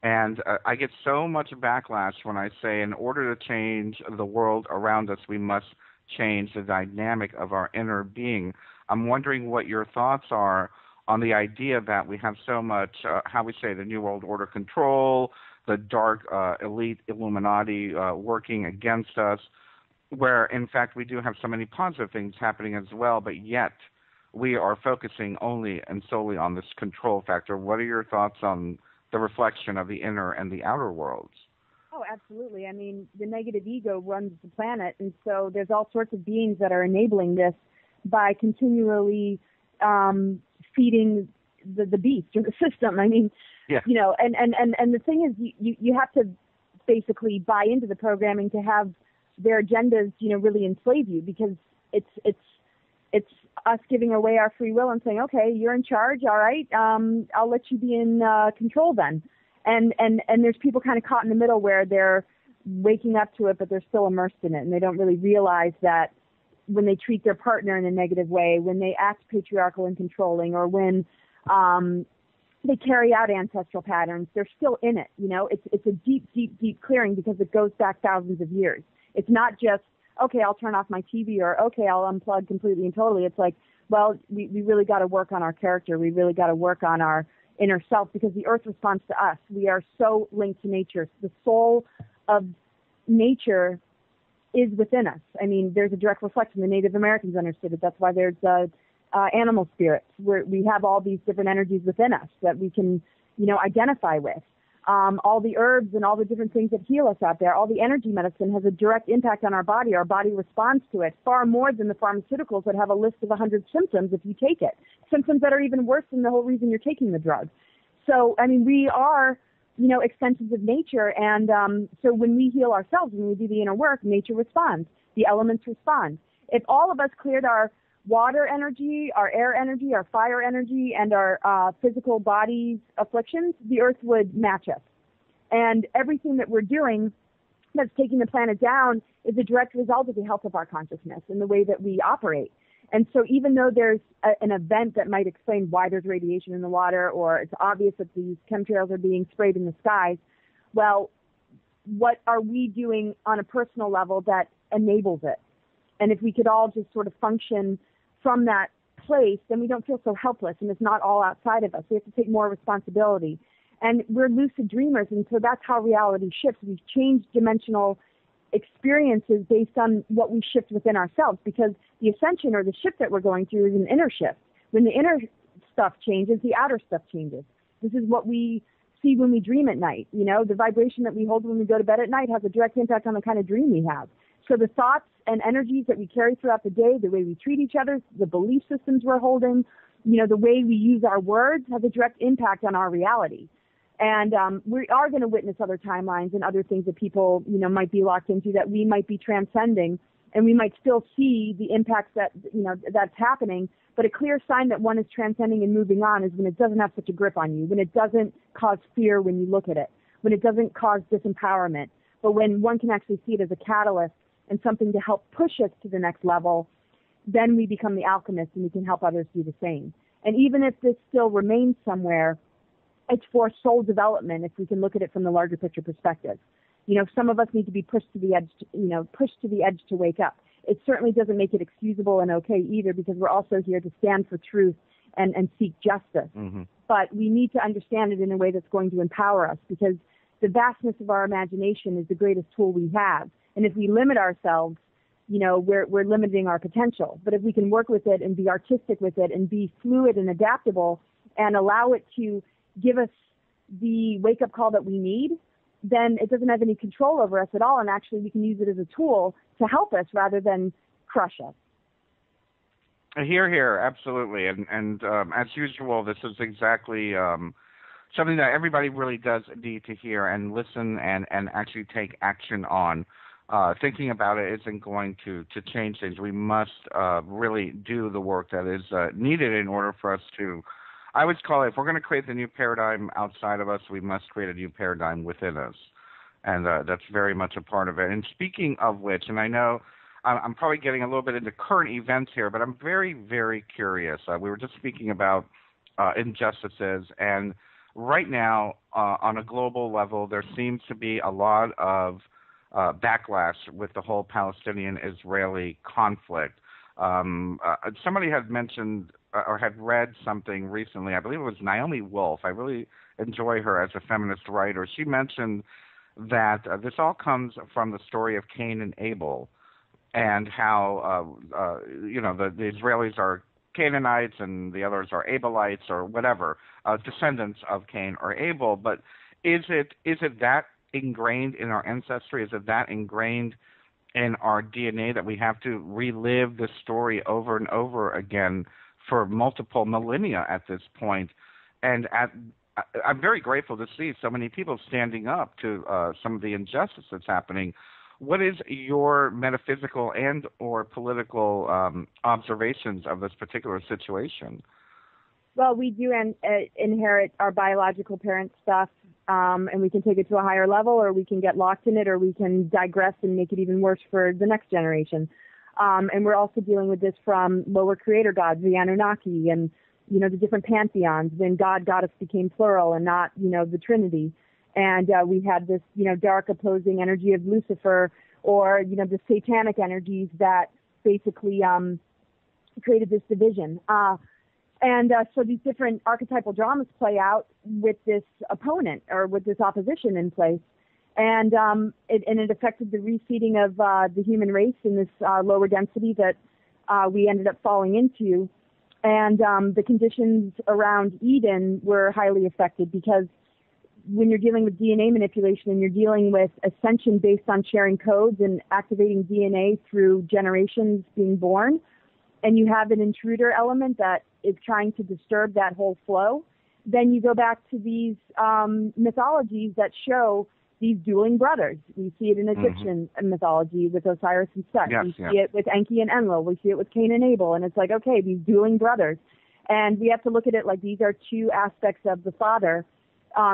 And I get so much backlash when I say in order to change the world around us, we must change the dynamic of our inner being. I'm wondering what your thoughts are on the idea that we have so much, how we say, the New World Order control, the dark elite Illuminati working against us, where in fact we do have so many positive things happening as well, but yet we are focusing only and solely on this control factor. What are your thoughts on the reflection of the inner and the outer worlds? Oh, absolutely. I mean, the negative ego runs the planet, and so there's all sorts of beings that are enabling this by continually feeding the beast or the system. I mean, yeah. You know, and the thing is, you have to basically buy into the programming to have their agendas, you know, really enslave you, because it's us giving away our free will and saying, okay, you're in charge, all right, I'll let you be in control then. And there's people kind of caught in the middle where they're waking up to it, but they're still immersed in it, and they don't really realize that when they treat their partner in a negative way, when they act patriarchal and controlling, or when they carry out ancestral patterns, they're still in it. You know, it's a deep, deep, deep clearing, because it goes back thousands of years. It's not just, okay, I'll turn off my TV, or okay, I'll unplug completely and totally. It's like, well, we really got to work on our character. We really got to work on our inner self, because the earth responds to us. We are so linked to nature. The soul of nature is within us. I mean, there's a direct reflection. The Native Americans understood it. That's why there's animal spirits, where we have all these different energies within us that we can, you know, identify with. All the herbs and all the different things that heal us out there, all the energy medicine has a direct impact on our body. Our body responds to it far more than the pharmaceuticals that have a list of 100 symptoms if you take it. Symptoms that are even worse than the whole reason you're taking the drug. So, I mean, we are, you know, extensions of nature. And so when we heal ourselves, when we do the inner work, nature responds. The elements respond. If all of us cleared our water energy, our air energy, our fire energy, and our physical body's afflictions, the earth would match us. And everything that we're doing that's taking the planet down is a direct result of the health of our consciousness and the way that we operate. And so even though there's an event that might explain why there's radiation in the water, or it's obvious that these chemtrails are being sprayed in the skies, well, what are we doing on a personal level that enables it? And if we could all just sort of function from that place, then we don't feel so helpless, and it's not all outside of us. We have to take more responsibility. And we're lucid dreamers, and so that's how reality shifts. We've changed dimensional experiences based on what we shift within ourselves, because the ascension, or the shift that we're going through, is an inner shift. When the inner stuff changes, the outer stuff changes. This is what we see when we dream at night. You know, the vibration that we hold when we go to bed at night has a direct impact on the kind of dream we have. So the thoughts and energies that we carry throughout the day, the way we treat each other, the belief systems we're holding, you know, the way we use our words has a direct impact on our reality. And we are going to witness other timelines and other things that people, you know, might be locked into, that we might be transcending, and we might still see the impacts that, you know, that's happening. But a clear sign that one is transcending and moving on is when it doesn't have such a grip on you, when it doesn't cause fear when you look at it, when it doesn't cause disempowerment, but when one can actually see it as a catalyst and something to help push us to the next level. then we become the alchemists and we can help others do the same. And even if this still remains somewhere, it's for soul development if we can look at it from the larger picture perspective. You know, some of us need to be pushed to the edge, pushed to the edge to wake up. It certainly doesn't make it excusable and okay either, because we're also here to stand for truth and seek justice. Mm-hmm. But we need to understand it in a way that's going to empower us, because the vastness of our imagination is the greatest tool we have. And if we limit ourselves, you know, we're limiting our potential. But if we can work with it and be artistic with it and be fluid and adaptable and allow it to give us the wake-up call that we need, then it doesn't have any control over us at all, and actually we can use it as a tool to help us rather than crush us. Here, absolutely. And as usual, this is exactly something that everybody really does need to hear and listen and actually take action on. Thinking about it isn't going to change things. We must really do the work that is needed in order for us to, I would call it, if we're going to create the new paradigm outside of us, we must create a new paradigm within us. And that's very much a part of it. And speaking of which, and I know I'm probably getting a little bit into current events here, but I'm very, very curious. We were just speaking about injustices, and right now, on a global level, there seems to be a lot of backlash with the whole Palestinian-Israeli conflict. Somebody had mentioned or had read something recently, I believe it was Naomi Wolf. I really enjoy her as a feminist writer. She mentioned that this all comes from the story of Cain and Abel, and how the Israelis are Canaanites and the others are Abelites or whatever, descendants of Cain or Abel. But is it that ingrained in our ancestry? Is it that ingrained in our DNA that we have to relive this story over and over again for multiple millennia at this point? And I'm very grateful to see so many people standing up to some of the injustice that's happening. What is your metaphysical and or political observations of this particular situation? Well, we do inherit our biological parent stuff, and we can take it to a higher level, or we can get locked in it, or we can digress and make it even worse for the next generation. And we're also dealing with this from lower creator gods, the Anunnaki, and, you know, the different pantheons, when God, goddess became plural and not, you know, the Trinity. And we had this, you know, dark opposing energy of Lucifer, or, you know, the satanic energies that basically created this division. So these different archetypal dramas play out with this opponent or with this opposition in place. And it affected the reseeding of the human race in this lower density that we ended up falling into. And the conditions around Eden were highly affected, because when you're dealing with DNA manipulation and you're dealing with ascension based on sharing codes and activating DNA through generations being born, and you have an intruder element that is trying to disturb that whole flow, then you go back to these mythologies that show these dueling brothers. We see it in Egyptian mythology with Osiris and Set. Yes, we see it with Enki and Enlil. We see it with Cain and Abel. And it's like, okay, these dueling brothers. And we have to look at it like these are two aspects of the Father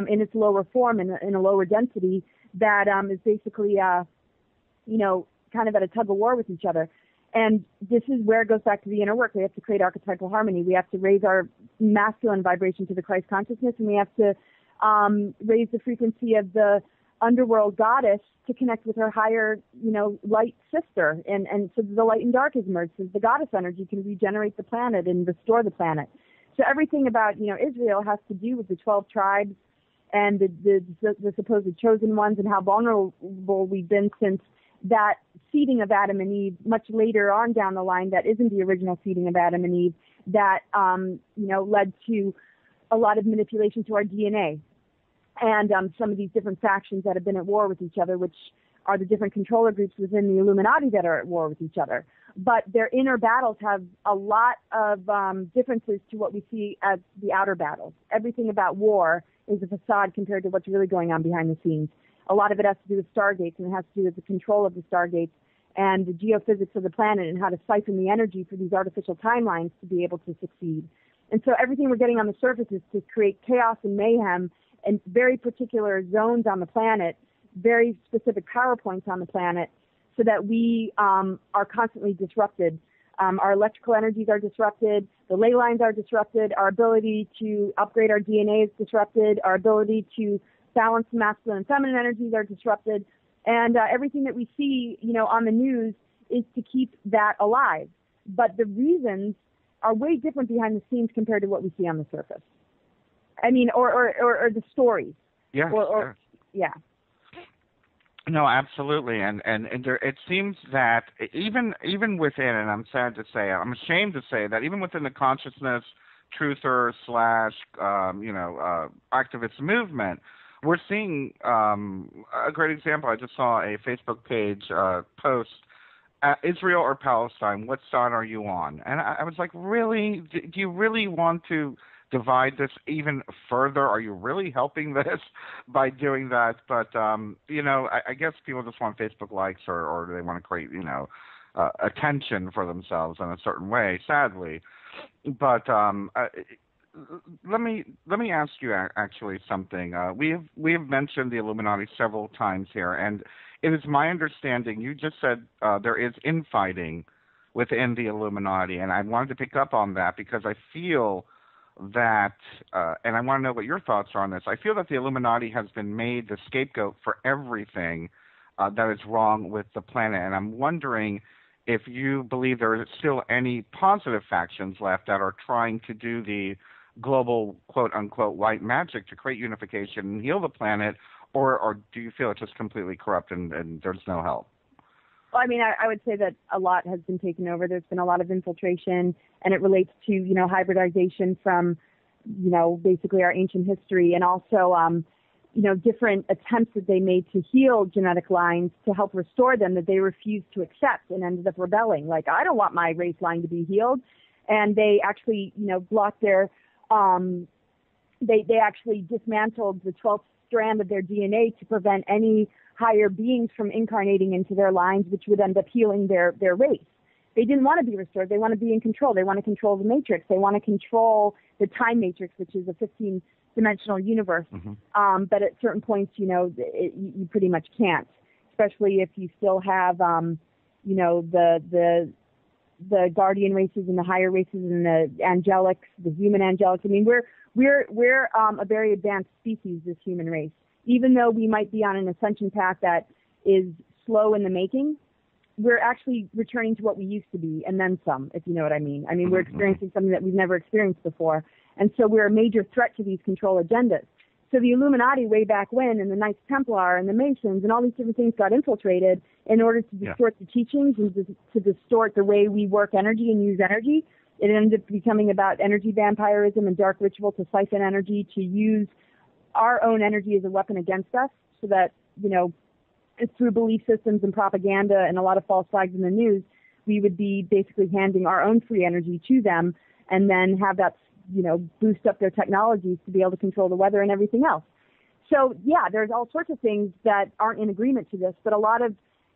in its lower form, in a lower density, that is basically, kind of at a tug of war with each other. And this is where it goes back to the inner work. We have to create archetypal harmony. We have to raise our masculine vibration to the Christ consciousness, and we have to raise the frequency of the underworld goddess to connect with her higher, light sister. And so the light and dark is merged. So the goddess energy can regenerate the planet and restore the planet. So everything about, Israel has to do with the 12 tribes and the supposed chosen ones, and how vulnerable we've been since that seeding of Adam and Eve much later on down the line that isn't the original seeding of Adam and Eve that, led to a lot of manipulation to our DNA. And some of these different factions that have been at war with each other, which are the different controller groups within the Illuminati that are at war with each other. But their inner battles have a lot of differences to what we see as the outer battles. Everything about war is a facade compared to what's really going on behind the scenes. A lot of it has to do with stargates, and it has to do with the control of the stargates and the geophysics of the planet and how to siphon the energy for these artificial timelines to be able to succeed. And so everything we're getting on the surface is to create chaos and mayhem and very particular zones on the planet, very specific power points on the planet, so that we are constantly disrupted. Our electrical energies are disrupted. The ley lines are disrupted. Our ability to upgrade our DNA is disrupted. Our ability to balance masculine and feminine energies are disrupted. And everything that we see, on the news is to keep that alive. But the reasons are way different behind the scenes compared to what we see on the surface. I mean, or the stories. Yes. Yeah. No, absolutely, and there, it seems that even within, and I'm ashamed to say that even within the consciousness truther / activist movement, we're seeing a great example. I just saw a Facebook page post, Israel or Palestine, what side are you on? And I was like, really? Do you really want to divide this even further? Are you really helping this by doing that? But, I guess people just want Facebook likes or they want to create, attention for themselves in a certain way, sadly. But let me ask you actually something. We have mentioned the Illuminati several times here, and it is my understanding, you just said there is infighting within the Illuminati, and I wanted to pick up on that because I feel that, and I want to know what your thoughts are on this, I feel that the Illuminati has been made the scapegoat for everything that is wrong with the planet, and I'm wondering if you believe there are still any positive factions left that are trying to do the global, quote-unquote, white magic to create unification and heal the planet, or do you feel it's just completely corrupt and there's no help? Well, I mean, I would say that a lot has been taken over. There's been a lot of infiltration, and it relates to, hybridization from, basically our ancient history, and also, different attempts that they made to heal genetic lines to help restore them that they refused to accept and ended up rebelling. Like, I don't want my race line to be healed. And they actually, blocked their, they actually dismantled the 12th strand of their DNA to prevent any higher beings from incarnating into their lines, which would end up healing their race. They didn't want to be restored. They want to be in control. They want to control the matrix. They want to control the time matrix, which is a 15-dimensional universe. Mm-hmm. But at certain points, you pretty much can't, especially if you still have, the guardian races and the higher races and the angelics, the human angelics. I mean, we're a very advanced species, this human race. Even though we might be on an ascension path that is slow in the making, we're actually returning to what we used to be, and then some, if you know what I mean. I mean, we're experiencing something that we've never experienced before. And so we're a major threat to these control agendas. So the Illuminati way back when, and the Knights Templar and the Masons and all these different things got infiltrated in order to distort the teachings and to distort the way we work energy and use energy. It ended up becoming about energy vampirism and dark ritual to siphon energy, to use our own energy as a weapon against us, so that, it's through belief systems and propaganda and a lot of false flags in the news, we would be basically handing our own free energy to them and then have that, boost up their technologies to be able to control the weather and everything else. So, yeah, there's all sorts of things that aren't in agreement to this, but a lot of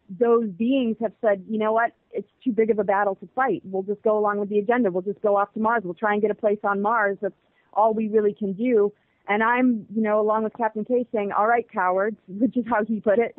those beings have said, you know what, it's too big of a battle to fight. We'll just go along with the agenda. We'll just go off to Mars. We'll try and get a place on Mars. That's all we really can do. And I'm, along with Captain K, saying, all right, cowards, which is how he put it.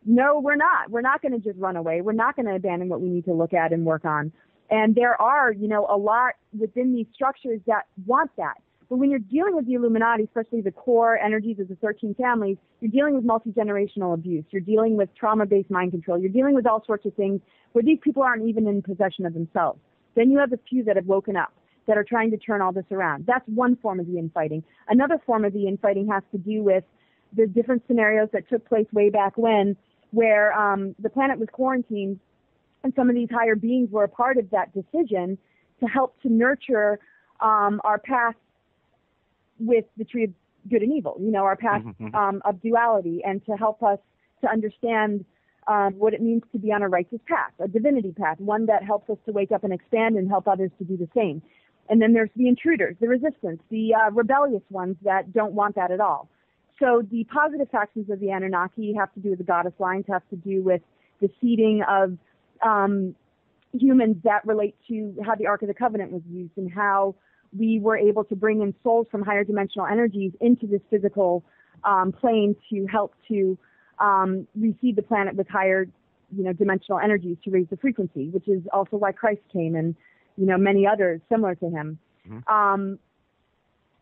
No, we're not. We're not going to just run away. We're not going to abandon what we need to look at and work on. And there are, a lot within these structures that want that. But when you're dealing with the Illuminati, especially the core energies of the 13 families, you're dealing with multi-generational abuse. You're dealing with trauma-based mind control. You're dealing with all sorts of things where these people aren't even in possession of themselves. Then you have a few that have woken up, that are trying to turn all this around. That's one form of the infighting. Another form of the infighting has to do with the different scenarios that took place way back when, where the planet was quarantined, and some of these higher beings were a part of that decision to help to nurture our path with the tree of good and evil, our path of duality, and to help us to understand what it means to be on a righteous path, a divinity path, one that helps us to wake up and expand and help others to do the same. And then there's the intruders, the resistance, the rebellious ones that don't want that at all. So the positive factions of the Anunnaki have to do with the goddess lines, have to do with the seeding of humans that relate to how the Ark of the Covenant was used and how we were able to bring in souls from higher dimensional energies into this physical plane to help to reseed the planet with higher dimensional energies to raise the frequency, which is also why Christ came, and many others similar to him. Mm-hmm.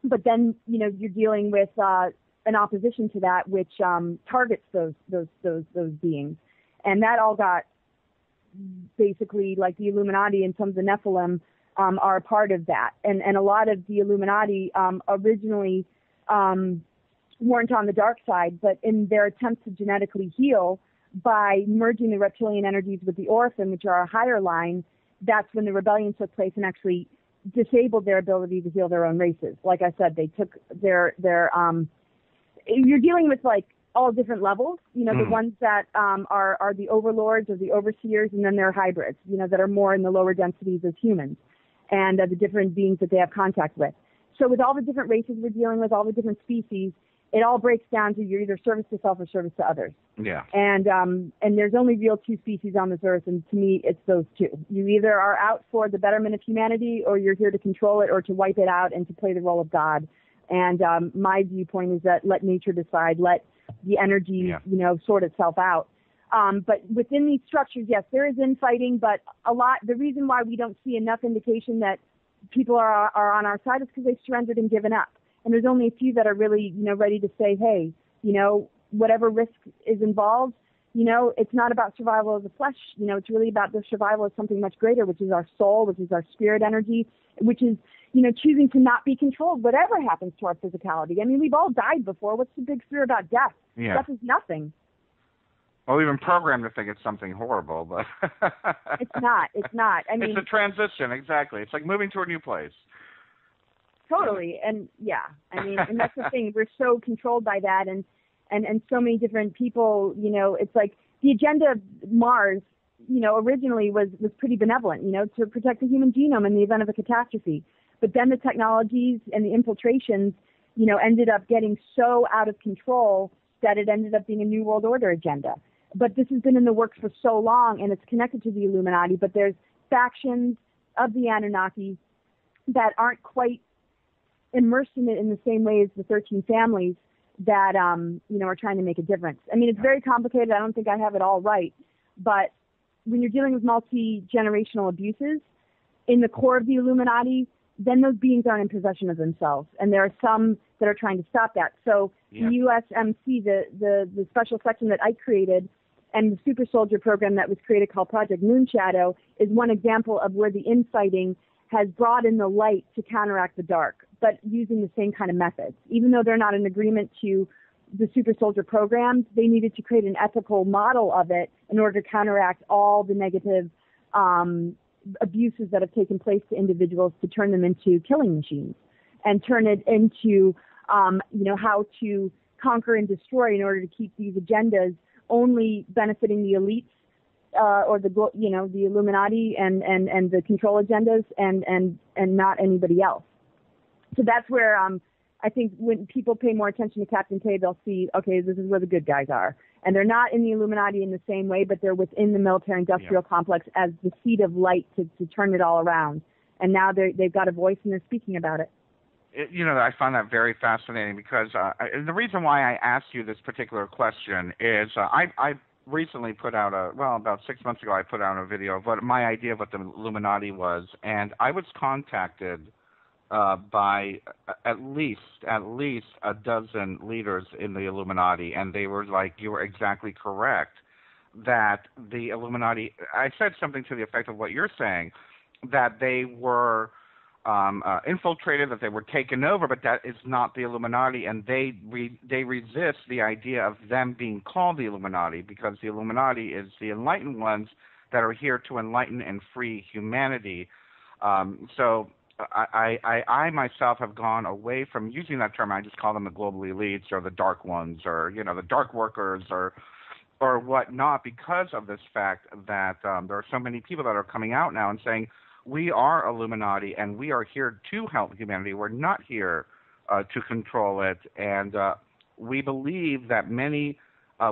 But then you're dealing with an opposition to that, which targets those beings, and that all got basically, like the Illuminati and some of the Nephilim are a part of that, and a lot of the Illuminati originally weren't on the dark side, but in their attempts to genetically heal by merging the reptilian energies with the Orphan, which are a higher line, that's when the rebellion took place and actually disabled their ability to heal their own races. Like I said, they took their you're dealing with like all different levels, the ones that are the overlords or the overseers, and then there are hybrids, that are more in the lower densities as humans, and the different beings that they have contact with. So with all the different races we're dealing with, all the different species, it all breaks down to you're either service to self or service to others. Yeah. And there's only real two species on this earth, and to me, it's those two. You either are out for the betterment of humanity, or you're here to control it or to wipe it out and to play the role of God. And my viewpoint is that let nature decide, let the energy, sort itself out. But within these structures, yes, there is infighting, but the reason why we don't see enough indication that people are on our side is because they've surrendered and given up. And there's only a few that are really, ready to say, hey, whatever risk is involved, it's not about survival of the flesh. It's really about the survival of something much greater, which is our soul, which is our spirit energy, which is, choosing to not be controlled, whatever happens to our physicality. I mean, we've all died before. What's the big fear about death? Yeah. Death is nothing. Well, we've been programmed to think it's something horrible, but It's not. I mean, it's a transition, exactly. It's like moving to a new place. Totally. And yeah, I mean, and that's the thing. We're so controlled by that, and so many different people, it's like the agenda of Mars, originally was pretty benevolent, to protect the human genome in the event of a catastrophe. But then the technologies and the infiltrations, ended up getting so out of control that it ended up being a New World Order agenda. But this has been in the works for so long, and it's connected to the Illuminati, but there's factions of the Anunnaki that aren't quite immersed in it in the same way as the 13 families that, are trying to make a difference. I mean, it's very complicated. I don't think I have it all right. But when you're dealing with multi-generational abuses, in the core of the Illuminati, then those beings aren't in possession of themselves. And there are some that are trying to stop that. So the USMC, the special section that I created, and the Super Soldier program that was created called Project Moonshadow is one example of where the infighting has brought in the light to counteract the dark, but using the same kind of methods. Even though they're not in agreement to the Super Soldier programs, they needed to create an ethical model of it in order to counteract all the negative abuses that have taken place to individuals, to turn them into killing machines and turn it into, how to conquer and destroy in order to keep these agendas only benefiting the elites or the Illuminati and the control agendas and not anybody else. So that's where I think when people pay more attention to Captain K, they'll see, okay, this is where the good guys are. And they're not in the Illuminati in the same way, but they're within the military-industrial complex as the seed of light to turn it all around. And now they've got a voice and they're speaking about it. I find that very fascinating because the reason why I asked you this particular question is I recently put out about 6 months ago, I put out a video of what my idea of what the Illuminati was, and I was contacted by at least a dozen leaders in the Illuminati, and they were like, you were exactly correct, that the Illuminati, I said something to the effect of what you're saying, that they were infiltrated, that they were taken over, but that is not the Illuminati, and they resist the idea of them being called the Illuminati, because the Illuminati is the enlightened ones that are here to enlighten and free humanity. So I myself have gone away from using that term. I just call them the global elites or the dark ones or, the dark workers or whatnot, because of this fact that there are so many people that are coming out now and saying, we are Illuminati and we are here to help humanity. We're not here to control it. And we believe that many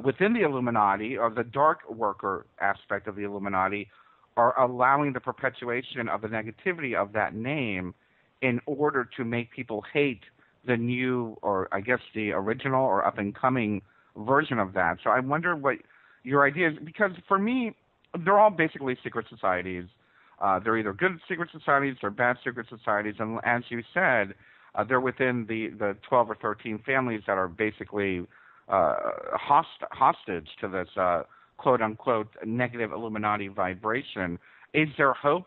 within the Illuminati, or the dark worker aspect of the Illuminati, are allowing the perpetuation of the negativity of that name in order to make people hate the new, or I guess the original or up-and-coming version of that. So I wonder what your ideas, because for me, they're all basically secret societies. They're either good secret societies or bad secret societies, and as you said, they're within the 12 or 13 families that are basically hostage to this quote-unquote negative Illuminati vibration. Is there hope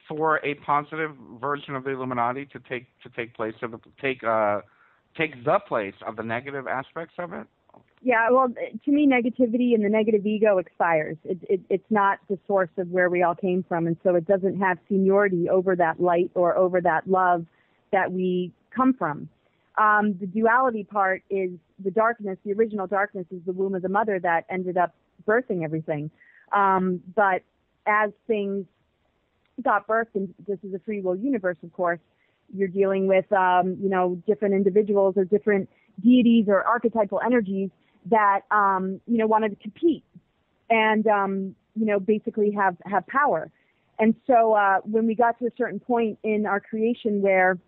for a positive version of the Illuminati to take place, take the place of the negative aspects of it? Yeah, well, to me, negativity and the negative ego expires. It's not the source of where we all came from, and so it doesn't have seniority over that light or over that love that we come from. The duality part is the darkness. The original darkness is the womb of the mother that ended up birthing everything. But as things got birthed, and this is a free will universe, of course, you're dealing with, different individuals or different deities or archetypal energies that, wanted to compete and, basically have power. And so when we got to a certain point in our creation where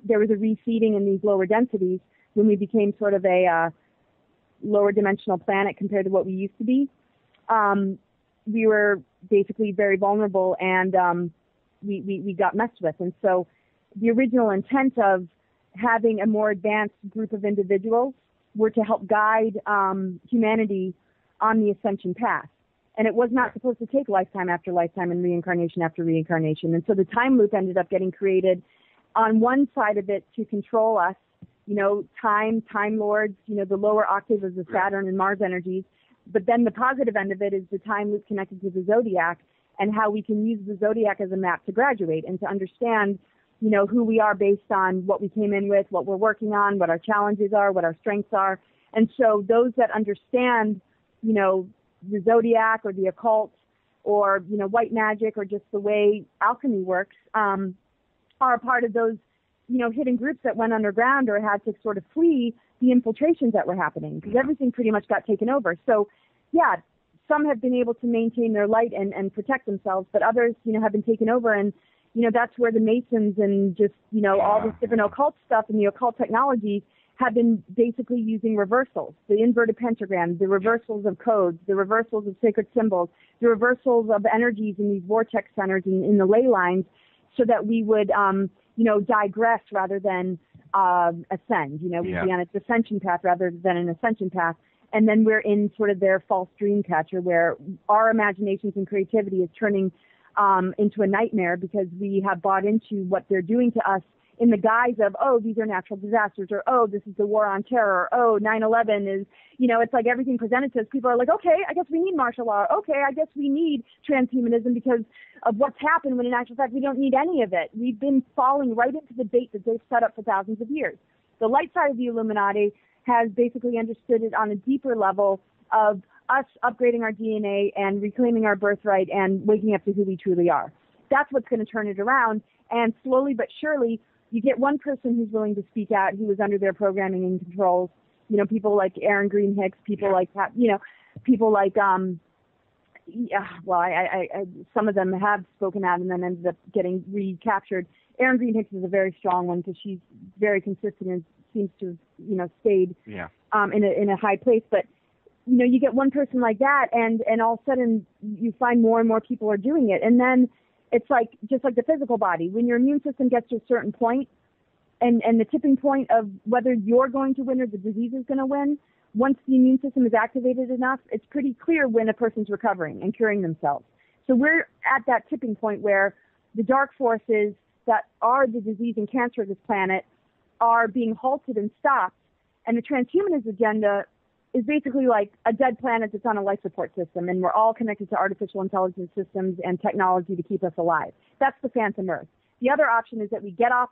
there was a reseeding in these lower densities, when we became sort of a lower dimensional planet compared to what we used to be, we were basically very vulnerable, and we got messed with. And so the original intent of having a more advanced group of individuals were to help guide humanity on the ascension path. And it was not supposed to take lifetime after lifetime and reincarnation after reincarnation. And so the time loop ended up getting created on one side of it to control us, time lords, the lower octave of the Saturn and Mars energies. But then the positive end of it is the time loop connected to the zodiac and how we can use the zodiac as a map to graduate and to understand, who we are based on what we came in with, what we're working on, what our challenges are, what our strengths are. And so those that understand, the zodiac or the occult or, white magic or just the way alchemy works, are a part of those, hidden groups that went underground or had to sort of flee the infiltrations that were happening because everything pretty much got taken over. So, yeah, some have been able to maintain their light and protect themselves, but others, have been taken over. And, that's where the Masons and just, all this different occult stuff and the occult technology have been basically using reversals, the inverted pentagram, the reversals of codes, the reversals of sacred symbols, the reversals of energies in these vortex centers in the ley lines so that we would, digress rather than ascend. We'd be on a descension path rather than an ascension path. And then we're in sort of their false dream catcher where our imaginations and creativity is turning into a nightmare because we have bought into what they're doing to us in the guise of, oh, these are natural disasters, or, oh, this is the war on terror, or, oh, 9/11 is, it's like everything presented to us. People are like, okay, I guess we need martial law. Okay, I guess we need transhumanism because of what's happened, when in actual fact we don't need any of it. We've been falling right into the bait that they've set up for thousands of years. The light side of the Illuminati has basically understood it on a deeper level of us upgrading our DNA and reclaiming our birthright and waking up to who we truly are. That's what's going to turn it around. And slowly but surely, you get one person who's willing to speak out, who is under their programming and controls. People like Aaron Green Hicks, people like that. People like some of them have spoken out and then ended up getting recaptured. Aaron Green Hicks is a very strong one because she's very consistent and seems to have stayed in a high place. But you get one person like that, and all of a sudden you find more and more people are doing it, and then it's like just like the physical body. When your immune system gets to a certain point, and the tipping point of whether you're going to win or the disease is going to win, once the immune system is activated enough, it's pretty clear when a person's recovering and curing themselves. So we're at that tipping point where the dark forces that are the disease and cancer of this planet are being halted and stopped, and the transhumanist agenda is basically like a dead planet that's on a life support system, and we're all connected to artificial intelligence systems and technology to keep us alive. That's the phantom Earth. The other option is that we get off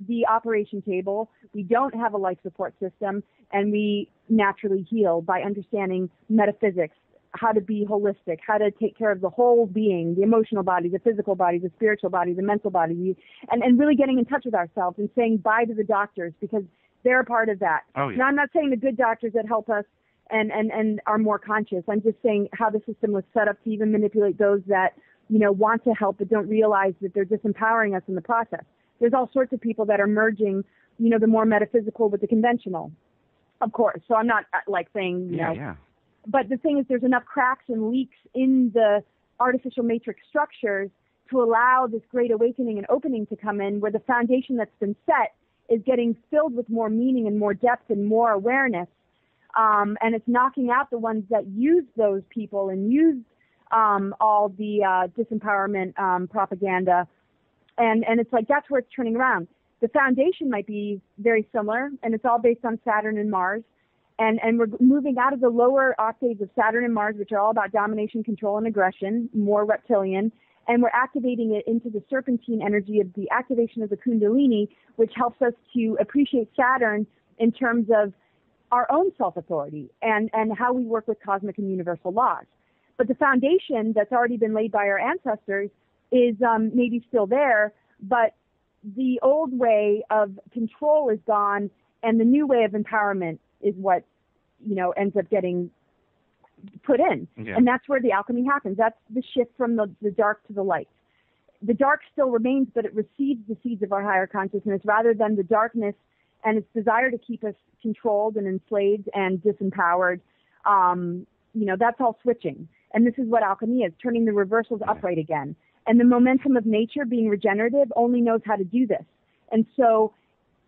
the operation table, we don't have a life support system, and we naturally heal by understanding metaphysics, how to be holistic, how to take care of the whole being, the emotional body, the physical body, the spiritual body, the mental body, and really getting in touch with ourselves and saying bye to the doctors because they're a part of that. Oh, yeah. Now, I'm not saying the good doctors that help us and are more conscious. I'm just saying how the system was set up to even manipulate those that, want to help but don't realize that they're disempowering us in the process. There's all sorts of people that are merging, the more metaphysical with the conventional, of course. So I'm not saying, But the thing is, there's enough cracks and leaks in the artificial matrix structures to allow this great awakening and opening to come in, where the foundation that's been set is getting filled with more meaning and more depth and more awareness. And it's knocking out the ones that use those people and use all the disempowerment propaganda. And it's like, that's where it's turning around. The foundation might be very similar, and it's all based on Saturn and Mars. And we're moving out of the lower octaves of Saturn and Mars, which are all about domination, control, and aggression, more reptilian, and we're activating it into the serpentine energy of the activation of the Kundalini, which helps us to appreciate Saturn in terms of our own self-authority and how we work with cosmic and universal laws. But the foundation that's already been laid by our ancestors is maybe still there, but the old way of control is gone, and the new way of empowerment is what, ends up getting put in. Yeah. And that's where the alchemy happens. That's the shift from the dark to the light. The dark still remains, but it receives the seeds of our higher consciousness rather than the darkness and its desire to keep us controlled and enslaved and disempowered. That's all switching. And this is what alchemy is, turning the reversals upright again. And the momentum of nature being regenerative only knows how to do this. And so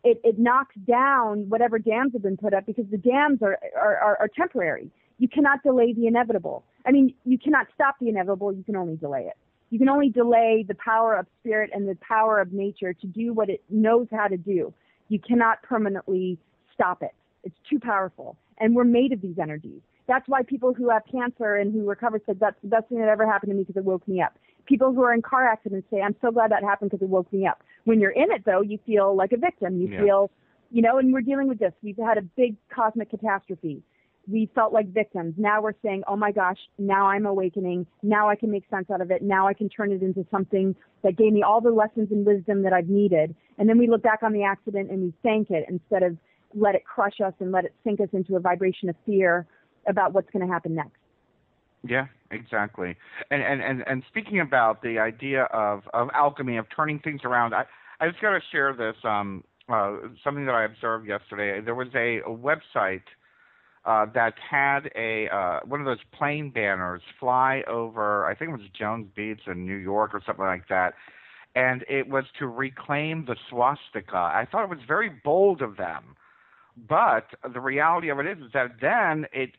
it knocks down whatever dams have been put up, because the dams are temporary. You cannot delay the inevitable. I mean, you cannot stop the inevitable. You can only delay it. You can only delay the power of spirit and the power of nature to do what it knows how to do. You cannot permanently stop it. It's too powerful. And we're made of these energies. That's why people who have cancer and who recover said, that's the best thing that ever happened to me because it woke me up. People who are in car accidents say, I'm so glad that happened because it woke me up. When you're in it, though, you feel like a victim. You feel, and we're dealing with this. We've had a big cosmic catastrophe. We felt like victims. Now we're saying, oh, my gosh, now I'm awakening. Now I can make sense out of it. Now I can turn it into something that gave me all the lessons and wisdom that I've needed. And then we look back on the accident and we thank it instead of let it crush us and let it sink us into a vibration of fear about what's going to happen next. Yeah, exactly. And speaking about the idea of alchemy, of turning things around, I just got to share this, something that I observed yesterday. There was a website that had one of those plane banners fly over, I think it was Jones Beach in New York or something like that, and it was to reclaim the swastika. I thought it was very bold of them. But the reality of it is that then it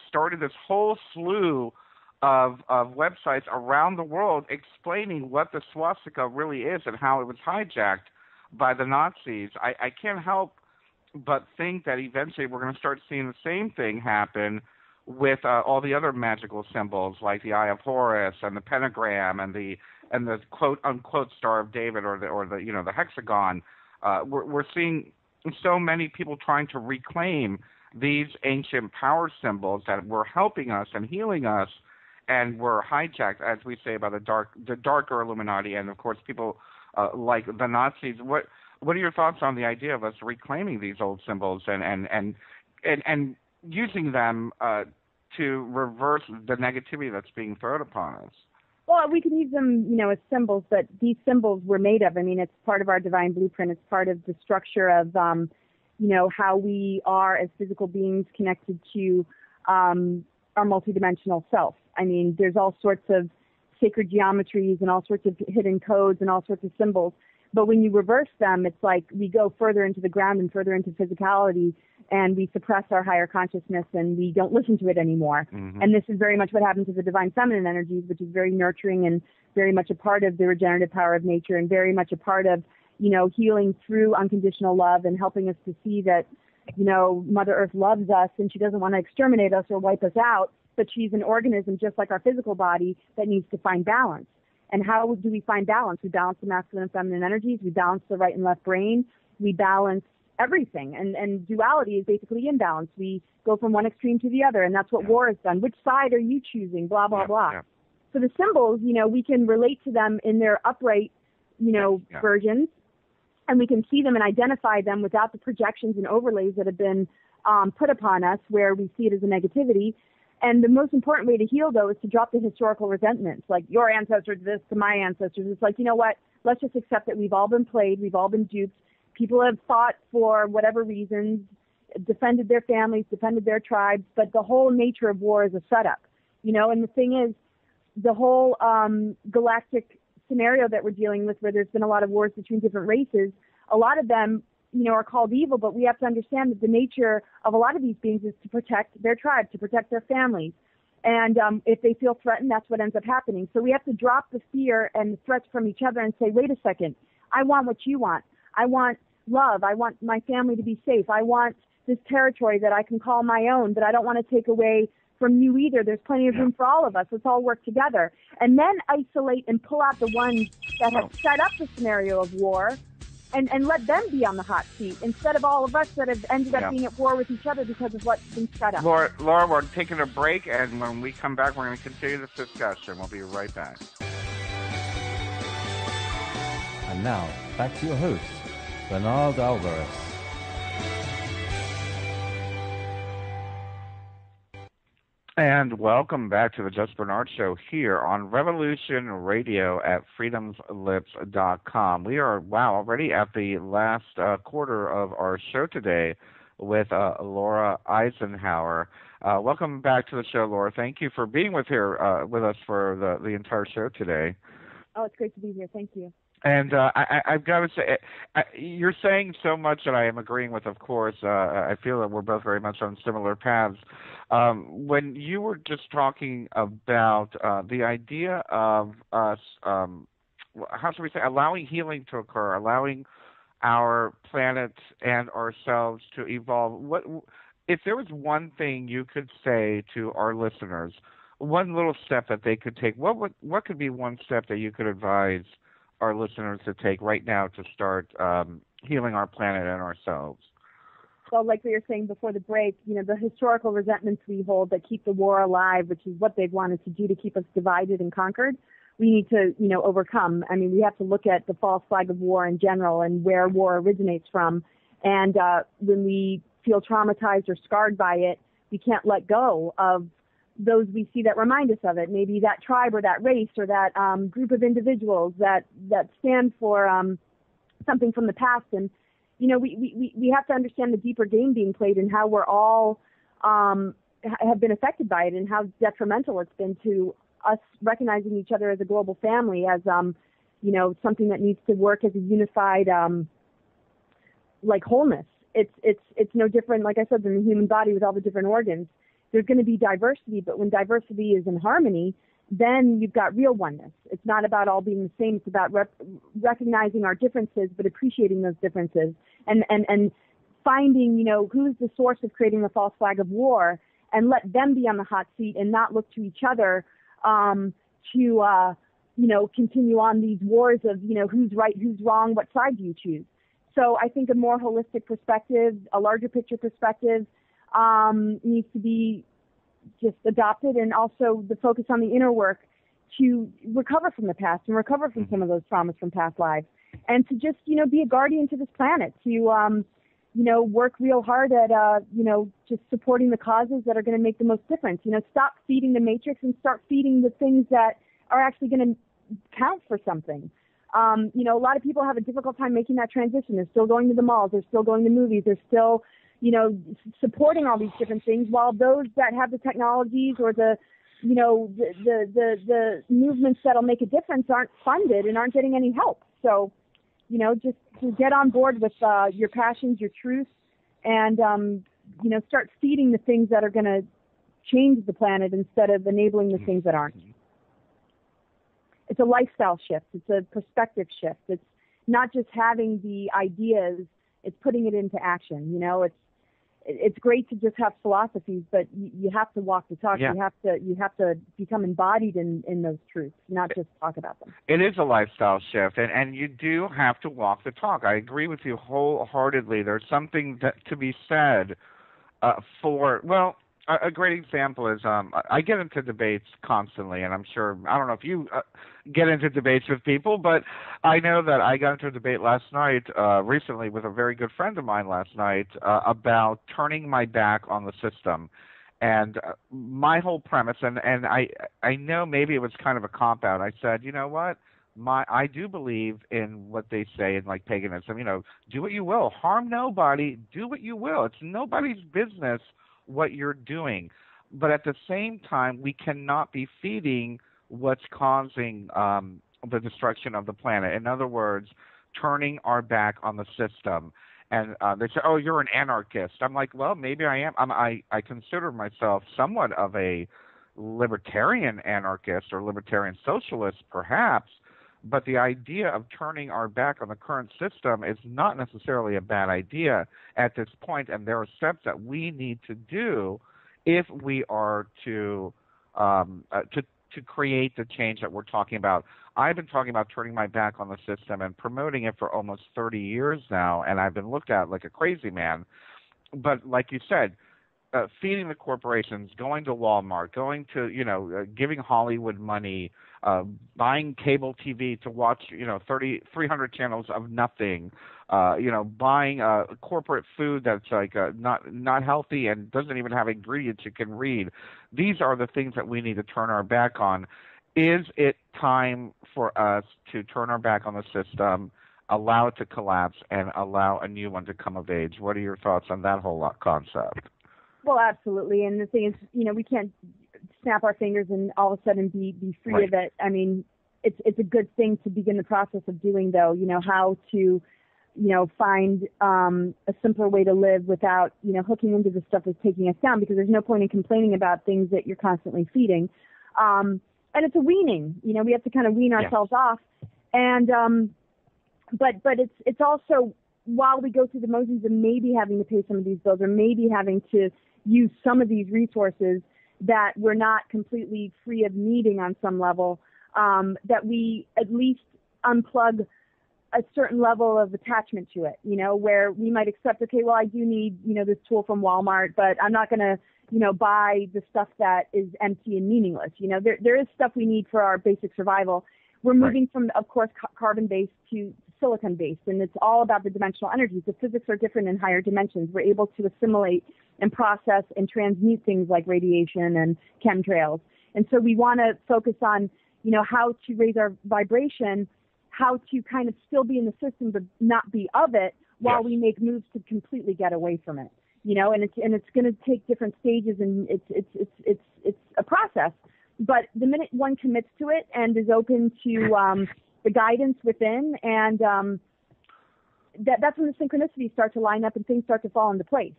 started this whole slew of websites around the world explaining what the swastika really is and how it was hijacked by the Nazis. I can't help but think that eventually we're going to start seeing the same thing happen with all the other magical symbols like the Eye of Horus and the pentagram and the quote unquote Star of David or the hexagon. We're seeing so many people trying to reclaim these ancient power symbols that were helping us and healing us, and were hijacked, as we say, by the darker Illuminati, and of course people like the Nazis. What are your thoughts on the idea of us reclaiming these old symbols and using them to reverse the negativity that's being thrown upon us? Well, we can use them, as symbols, but these symbols we're made of. I mean, it's part of our divine blueprint. It's part of the structure of, how we are as physical beings connected to our multidimensional self. I mean, there's all sorts of sacred geometries and all sorts of hidden codes and all sorts of symbols. But when you reverse them, it's like we go further into the ground and further into physicality, and we suppress our higher consciousness and we don't listen to it anymore. Mm-hmm. And this is very much what happens to the divine feminine energies, which is very nurturing and very much a part of the regenerative power of nature and very much a part of, healing through unconditional love and helping us to see that, Mother Earth loves us and she doesn't want to exterminate us or wipe us out, but she's an organism just like our physical body that needs to find balance. And how do we find balance? We balance the masculine and feminine energies. We balance the right and left brain. We balance everything. And duality is basically imbalance. We go from one extreme to the other, and that's what war has done. Which side are you choosing? Blah, blah, blah. Yeah. So the symbols, we can relate to them in their upright, versions, and we can see them and identify them without the projections and overlays that have been put upon us where we see it as a negativity. And the most important way to heal, though, is to drop the historical resentments, like your ancestors this to my ancestors. It's like, you know what? Let's just accept that we've all been played. We've all been duped. People have fought for whatever reasons defended their families, defended their tribes, but the whole nature of war is a setup, and the thing is, the whole galactic scenario that we're dealing with, where there's been a lot of wars between different races, a lot of them, are called evil, but we have to understand that the nature of a lot of these beings is to protect their tribe, to protect their families. And if they feel threatened, that's what ends up happening. So we have to drop the fear and the threats from each other and say, wait a second, I want what you want. I want love. I want my family to be safe. I want this territory that I can call my own, but I don't want to take away from you either. There's plenty of room for all of us. Let's all work together. And then isolate and pull out the ones that have set up the scenario of war and let them be on the hot seat instead of all of us that have ended up being at war with each other because of what's been set up. Laura, we're taking a break, and when we come back, we're going to continue this discussion. We'll be right back. And now, back to your host, Bernard Alvarez. And welcome back to the Just Bernard Show here on Revolution Radio at freedomslips.com. We are, already at the last quarter of our show today with Laura Eisenhower. Welcome back to the show, Laura. Thank you for being with us for the entire show today. Oh, it's great to be here. Thank you. And I've got to say, you're saying so much that I am agreeing with, of course. I feel that we're both very much on similar paths. When you were just talking about the idea of us, how should we say, allowing healing to occur, allowing our planet and ourselves to evolve, if there was one thing you could say to our listeners, one little step that they could take, what could be one step that you could advise our listeners to take right now to start healing our planet and ourselves? Well, like we were saying before the break, the historical resentments we hold that keep the war alive, which is what they've wanted to do to keep us divided and conquered, we need to, overcome. I mean, we have to look at the false flag of war in general and where war originates from. And when we feel traumatized or scarred by it, we can't let go of those we see that remind us of it. Maybe that tribe or that race or that group of individuals that stand for something from the past. And we have to understand the deeper game being played and how we're all have been affected by it and how detrimental it's been to us recognizing each other as a global family, as something that needs to work as a unified wholeness. It's no different, like I said, than the human body with all the different organs. There's going to be diversity, but when diversity is in harmony, then you've got real oneness. It's not about all being the same. It's about recognizing our differences, but appreciating those differences and finding, who's the source of creating the false flag of war, and let them be on the hot seat and not look to each other to continue on these wars of, who's right, who's wrong, what side do you choose? So I think a more holistic perspective, a larger picture perspective, needs to be just adopted, and also the focus on the inner work to recover from the past and recover from some of those traumas from past lives, and to just, be a guardian to this planet, to, work real hard at, just supporting the causes that are going to make the most difference. Stop feeding the matrix and start feeding the things that are actually going to count for something. A lot of people have a difficult time making that transition. They're still going to the malls. They're still going to movies. They're still supporting all these different things, while those that have the technologies or the movements that'll make a difference aren't funded and aren't getting any help. So, just to get on board with your passions, your truths, and, start feeding the things that are going to change the planet instead of enabling the things that aren't. It's a lifestyle shift. It's a perspective shift. It's not just having the ideas, it's putting it into action. It's great to just have philosophies, but you have to walk the talk. Yeah. You have to become embodied in those truths, not just talk about them. It is a lifestyle shift, and you do have to walk the talk. I agree with you wholeheartedly. There's something to be said a great example is I get into debates constantly, and I'm sure, I don't know if you get into debates with people, but I know that I got into a debate last night, recently with a very good friend of mine last night, about turning my back on the system. And my whole premise, and I know maybe it was kind of a cop-out, I said, you know what, I do believe in what they say in like paganism. Do what you will, harm nobody, do what you will. It's nobody's business what you're doing. But at the same time, we cannot be feeding what's causing the destruction of the planet. In other words, turning our back on the system. And they say, "Oh, you're an anarchist." I'm like, "Well, maybe I am. I consider myself somewhat of a libertarian anarchist or libertarian socialist, perhaps." But the idea of turning our back on the current system is not necessarily a bad idea at this point, and there are steps that we need to do if we are to create the change that we're talking about. I've been talking about turning my back on the system and promoting it for almost 30 years now, and I've been looked at like a crazy man. But like you said, feeding the corporations, going to Walmart, going to, giving Hollywood money, buying cable TV to watch, 300 channels of nothing, buying corporate food that's like not healthy and doesn't even have ingredients you can read. These are the things that we need to turn our back on. Is it time for us to turn our back on the system, allow it to collapse, and allow a new one to come of age? What are your thoughts on that whole concept? Well, absolutely. And the thing is, we can't snap our fingers and all of a sudden be free Right. of it. I mean, it's a good thing to begin the process of doing, though, how to, find a simpler way to live without, hooking into the stuff that's taking us down, because there's no point in complaining about things that you're constantly feeding. And it's a weaning, we have to kind of wean ourselves off. And, but it's also, while we go through the motions of maybe having to pay some of these bills or maybe having to use some of these resources that we're not completely free of needing on some level, that we at least unplug a certain level of attachment to it, where we might accept, okay, well, I do need, this tool from Walmart, but I'm not going to, buy the stuff that is empty and meaningless. There is stuff we need for our basic survival. We're moving from, of course, carbon-based to silicon-based, and it's all about the dimensional energies. The physics are different in higher dimensions. We're able to assimilate and process and transmute things like radiation and chemtrails. And so we want to focus on, how to raise our vibration, how to kind of still be in the system but not be of it, while we make moves to completely get away from it. And it's going to take different stages, and it's a process. But the minute one commits to it and is open to the guidance within, and that's when the synchronicities start to line up and things start to fall into place.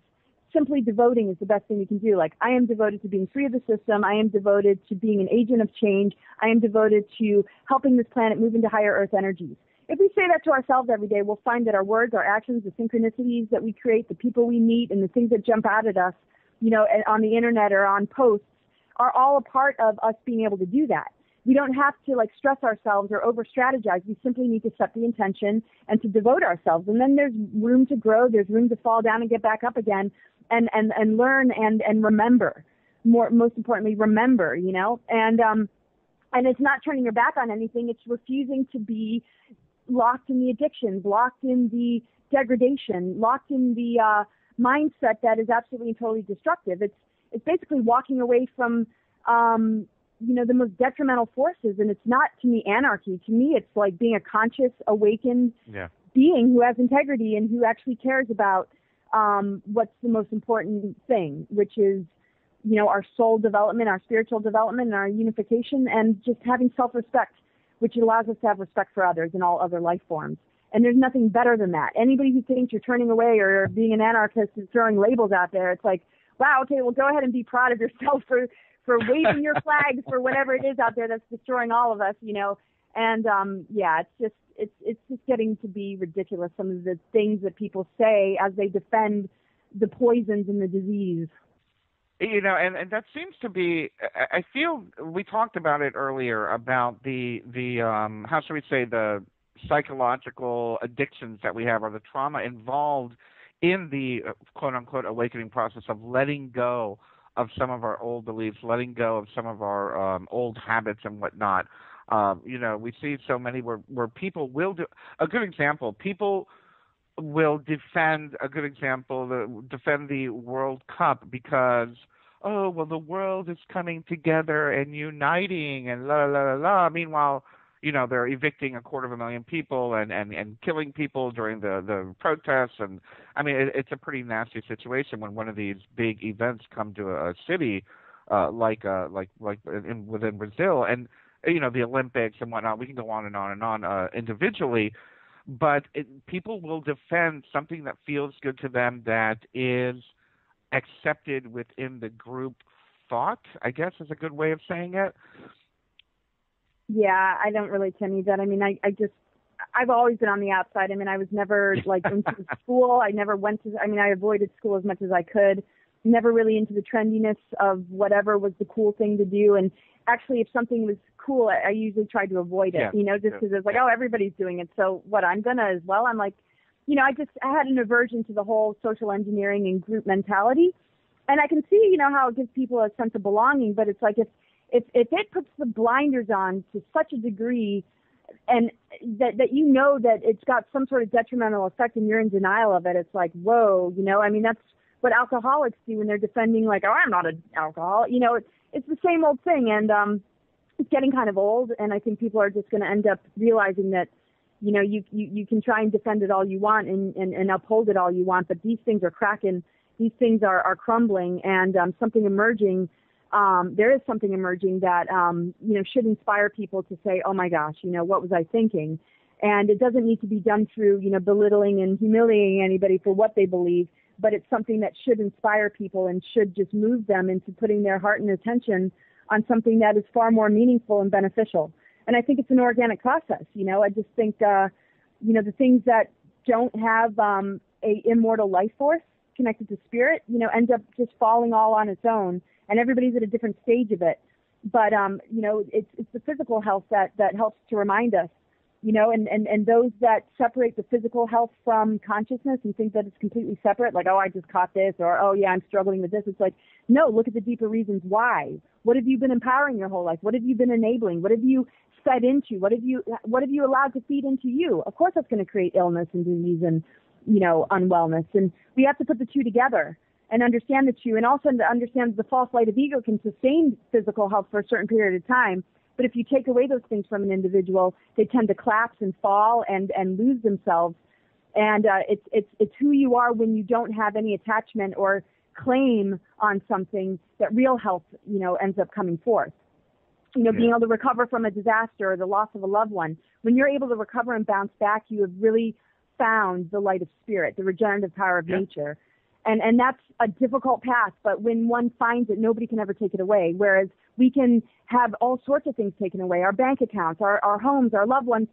Simply devoting is the best thing you can do. Like, I am devoted to being free of the system. I am devoted to being an agent of change. I am devoted to helping this planet move into higher earth energies. If we say that to ourselves every day, we'll find that our words, our actions, the synchronicities that we create, the people we meet, and the things that jump out at us, on the internet or on posts, are all a part of us being able to do that. We don't have to stress ourselves or over strategize. We simply need to set the intention and to devote ourselves. And then there's room to grow. There's room to fall down and get back up again and learn and remember. Most importantly, remember, and it's not turning your back on anything. It's refusing to be locked in the addictions, locked in the degradation, locked in the mindset that is absolutely and totally destructive. It's basically walking away from, the most detrimental forces. And it's not, to me, anarchy. To me, it's like being a conscious, awakened being who has integrity and who actually cares about what's the most important thing, which is, our soul development, our spiritual development, and our unification, and just having self-respect, which allows us to have respect for others and all other life forms. And there's nothing better than that. Anybody who thinks you're turning away or being an anarchist is throwing labels out there. It's like, wow, okay, well, go ahead and be proud of yourself for waving your flags for whatever it is out there that's destroying all of us, And it's just getting to be ridiculous, some of the things that people say as they defend the poisons and the disease. And that seems to be, I feel we talked about it earlier about the how should we say, the psychological addictions that we have, or the trauma involved in the quote unquote awakening process of letting go of some of our old beliefs, letting go of some of our old habits and whatnot. We see so many where people will do a good example. People will defend the World Cup because, the world is coming together and uniting and la la la la. Meanwhile, they're evicting 250,000 people and killing people during the protests. And I mean, it's a pretty nasty situation when one of these big events come to a city within Brazil, and the Olympics and whatnot. We can go on and on and on individually, but people will defend something that feels good to them, that is accepted within the group thought, I guess is a good way of saying it. Yeah, I don't relate to any of that. I mean, I've always been on the outside. I mean, I was never like into school. I avoided school as much as I could. Never really into the trendiness of whatever was the cool thing to do. And actually, if something was cool, I usually tried to avoid it, just because it's like, oh, everybody's doing it, so what, I'm going to as well. I'm like, I had an aversion to the whole social engineering and group mentality. And I can see, how it gives people a sense of belonging, but it's like if it puts the blinders on to such a degree, and that that it's got some sort of detrimental effect and you're in denial of it, it's like, whoa, I mean, that's what alcoholics do when they're defending, like, oh, I'm not an alcoholic. It's the same old thing, and it's getting kind of old, and I think people are just going to end up realizing that, you can try and defend it all you want and uphold it all you want, but these things are cracking, these things are crumbling, and something emerging. There is something emerging that, should inspire people to say, oh my gosh, what was I thinking? And it doesn't need to be done through, belittling and humiliating anybody for what they believe, but it's something that should inspire people and should just move them into putting their heart and attention on something that is far more meaningful and beneficial. And I think it's an organic process. I just think, the things that don't have a immortal life force connected to spirit, end up just falling all on its own. And everybody's at a different stage of it. But, it's the physical health that helps to remind us, and those that separate the physical health from consciousness and think that it's completely separate, like, oh, I just caught this, or, oh, yeah, I'm struggling with this. It's like, no, look at the deeper reasons why. What have you been empowering your whole life? What have you been enabling? What have you fed into? What have you allowed to feed into you? Of course that's going to create illness and disease and, unwellness. And we have to put the two together and understand the two, and also to understand the false light of ego can sustain physical health for a certain period of time. But if you take away those things from an individual, they tend to collapse and fall and lose themselves. And it's who you are when you don't have any attachment or claim on something that real health, ends up coming forth. Being able to recover from a disaster or the loss of a loved one. When you're able to recover and bounce back, you have really found the light of spirit, the regenerative power of nature. And that's a difficult path, but when one finds it, nobody can ever take it away. Whereas we can have all sorts of things taken away, our bank accounts, our homes, our loved ones,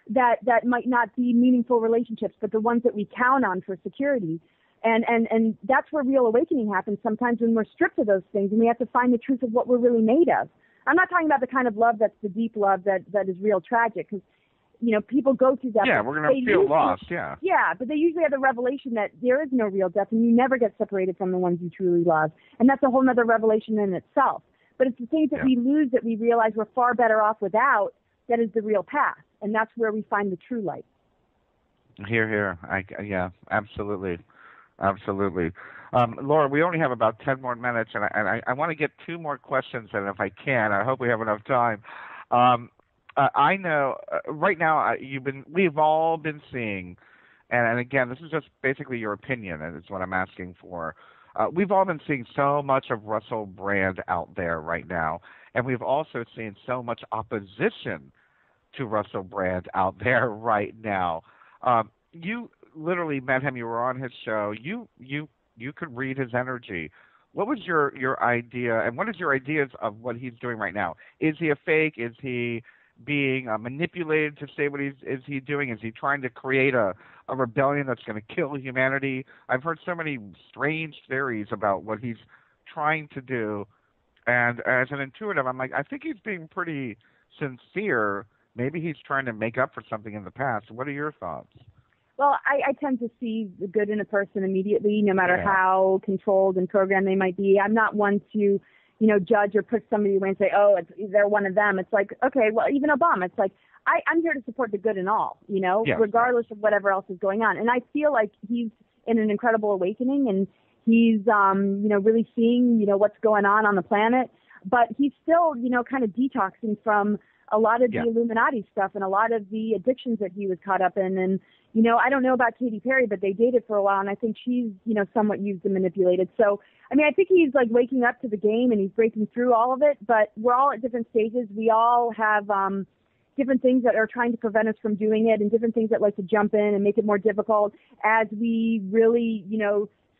that might not be meaningful relationships, but the ones that we count on for security. And that's where real awakening happens sometimes, when we're stripped of those things and we have to find the truth of what we're really made of. I'm not talking about the kind of love that's the deep love that is real tragic, because people go through that. Yeah, we're going to feel lost, yeah. Yeah, but they usually have the revelation that there is no real death, and you never get separated from the ones you truly love. And that's a whole other revelation in itself. But it's the things that we lose that we realize we're far better off without that is the real path. And that's where we find the true light. Here. Yeah, absolutely. Absolutely. Laura, we only have about 10 more minutes, and I want to get 2 more questions, and if I can, I hope we have enough time. I know right now we've all been seeing, and again, this is just basically your opinion, and it's what I'm asking for. We've all been seeing so much of Russell Brand out there right now, and we've also seen so much opposition to Russell Brand out there right now. You literally met him. You were on his show. You could read his energy. What was your idea, and what is your ideas of what he's doing right now? Is he a fake? Is he being manipulated to say what is he doing? Is he trying to create a rebellion that's going to kill humanity? I've heard so many strange theories about what he's trying to do, and as an intuitive, I'm like, I think he's being pretty sincere. Maybe he's trying to make up for something in the past. What are your thoughts? Well, I tend to see the good in a person immediately, no matter how controlled and programmed they might be. I'm not one to judge or push somebody away and say, oh, they're one of them. It's like, okay, well, even Obama, it's like, I'm here to support the good in all, regardless of whatever else is going on. And I feel like he's in an incredible awakening, and he's, really seeing, what's going on the planet. but he's still, kind of detoxing from a lot of the Illuminati stuff and a lot of the addictions that he was caught up in. And, I don't know about Katy Perry, but they dated for a while, and I think she's, somewhat used and manipulated. So, I think he's like waking up to the game and he's breaking through all of it, but we're all at different stages. We all have different things that are trying to prevent us from doing it and different things that like to jump in and make it more difficult as we really,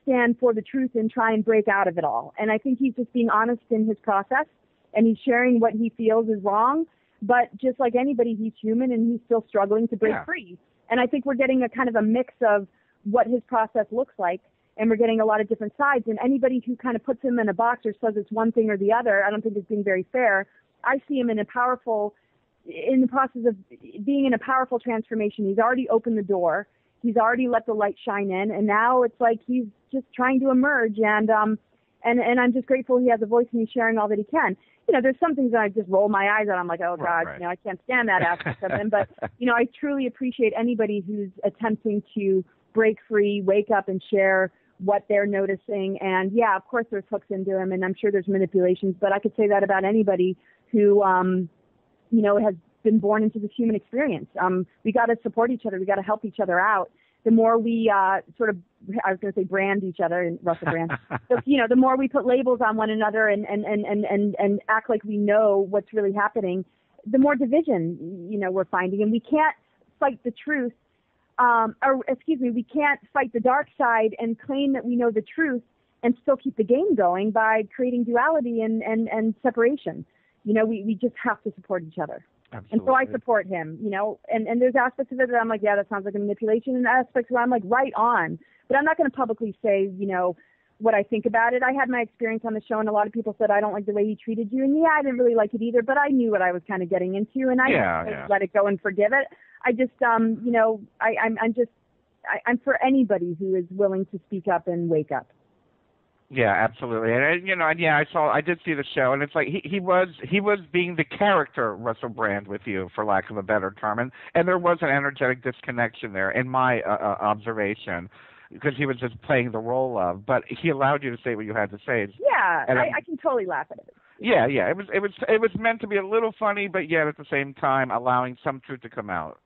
stand for the truth and try and break out of it all. And I think he's just being honest in his process, and he's sharing what he feels is wrong. But just like anybody, he's human and he's still struggling to break free. And I think we're getting a kind of a mix of what his process looks like, and we're getting a lot of different sides. And anybody who kind of puts him in a box or says it's one thing or the other, I don't think is being very fair. I see him in the process of being in a powerful transformation. He's already opened the door. He's already let the light shine in, and now it's like he's just trying to emerge. And I'm just grateful he has a voice and he's sharing all that he can. There's some things that I just roll my eyes at. I'm like, oh God, right. I can't stand that aspect of him. But I truly appreciate anybody who's attempting to break free, wake up, and share what they're noticing. And yeah, of course there's hooks into him, and I'm sure there's manipulations. But I could say that about anybody who has been born into this human experience. We got to support each other. We got to help each other out. The more we brand each other, and Russell Brand. So, the more we put labels on one another and act like we know what's really happening, the more division, we're finding. And we can't fight the truth, we can't fight the dark side and claim that we know the truth and still keep the game going by creating duality and separation. We just have to support each other. Absolutely. And so I support him, and there's aspects of it that I'm like, yeah, that sounds like a manipulation, and aspects where I'm like, right on. But I'm not going to publicly say, what I think about it. I had my experience on the show, and a lot of people said, I don't like the way he treated you. And yeah, I didn't really like it either, but I knew what I was kind of getting into, and I let it go and forgive it. I just, I'm for anybody who is willing to speak up and wake up. Yeah, absolutely. And I did see the show, and it's like he was being the character Russell Brand with you, for lack of a better term, and there was an energetic disconnection there in my observation, because he was just playing the role of, but he allowed you to say what you had to say. Yeah, I can totally laugh at it. Yeah, it was meant to be a little funny, but yet at the same time allowing some truth to come out.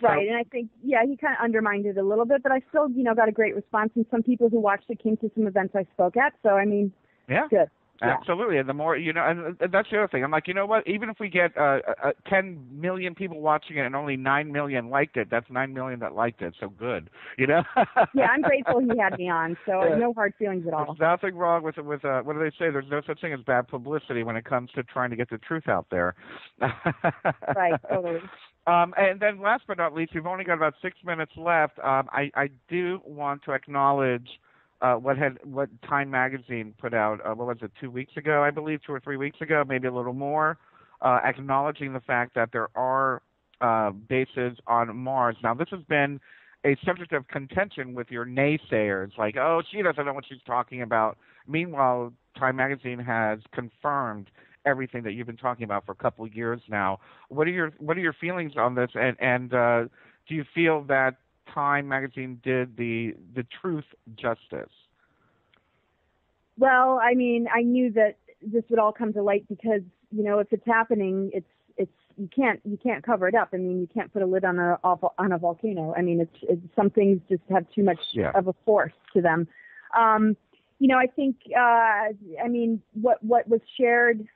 Right, and I think, he kind of undermined it a little bit, but I still, got a great response, and some people who watched it came to some events I spoke at, so, good. Yeah. Absolutely, and the more, and that's the other thing. I'm like, you know what, even if we get 10 million people watching it and only 9 million liked it, that's 9 million that liked it, so good, Yeah, I'm grateful he had me on, so no hard feelings at all. There's nothing wrong with what do they say, there's no such thing as bad publicity when it comes to trying to get the truth out there. Right, totally. And then last but not least, we've only got about 6 minutes left. I do want to acknowledge what Time Magazine put out, 2 weeks ago, I believe, 2 or 3 weeks ago, maybe a little more, acknowledging the fact that there are bases on Mars. Now, this has been a subject of contention with your naysayers, like, oh, she doesn't know what she's talking about. Meanwhile, Time Magazine has confirmed everything that you've been talking about for a couple of years now. What are your feelings on this? And do you feel that Time Magazine did the truth justice? Well, I knew that this would all come to light because if it's happening, it's you can't cover it up. You can't put a lid on a volcano. It's some things just have too much of a force to them. I think what was shared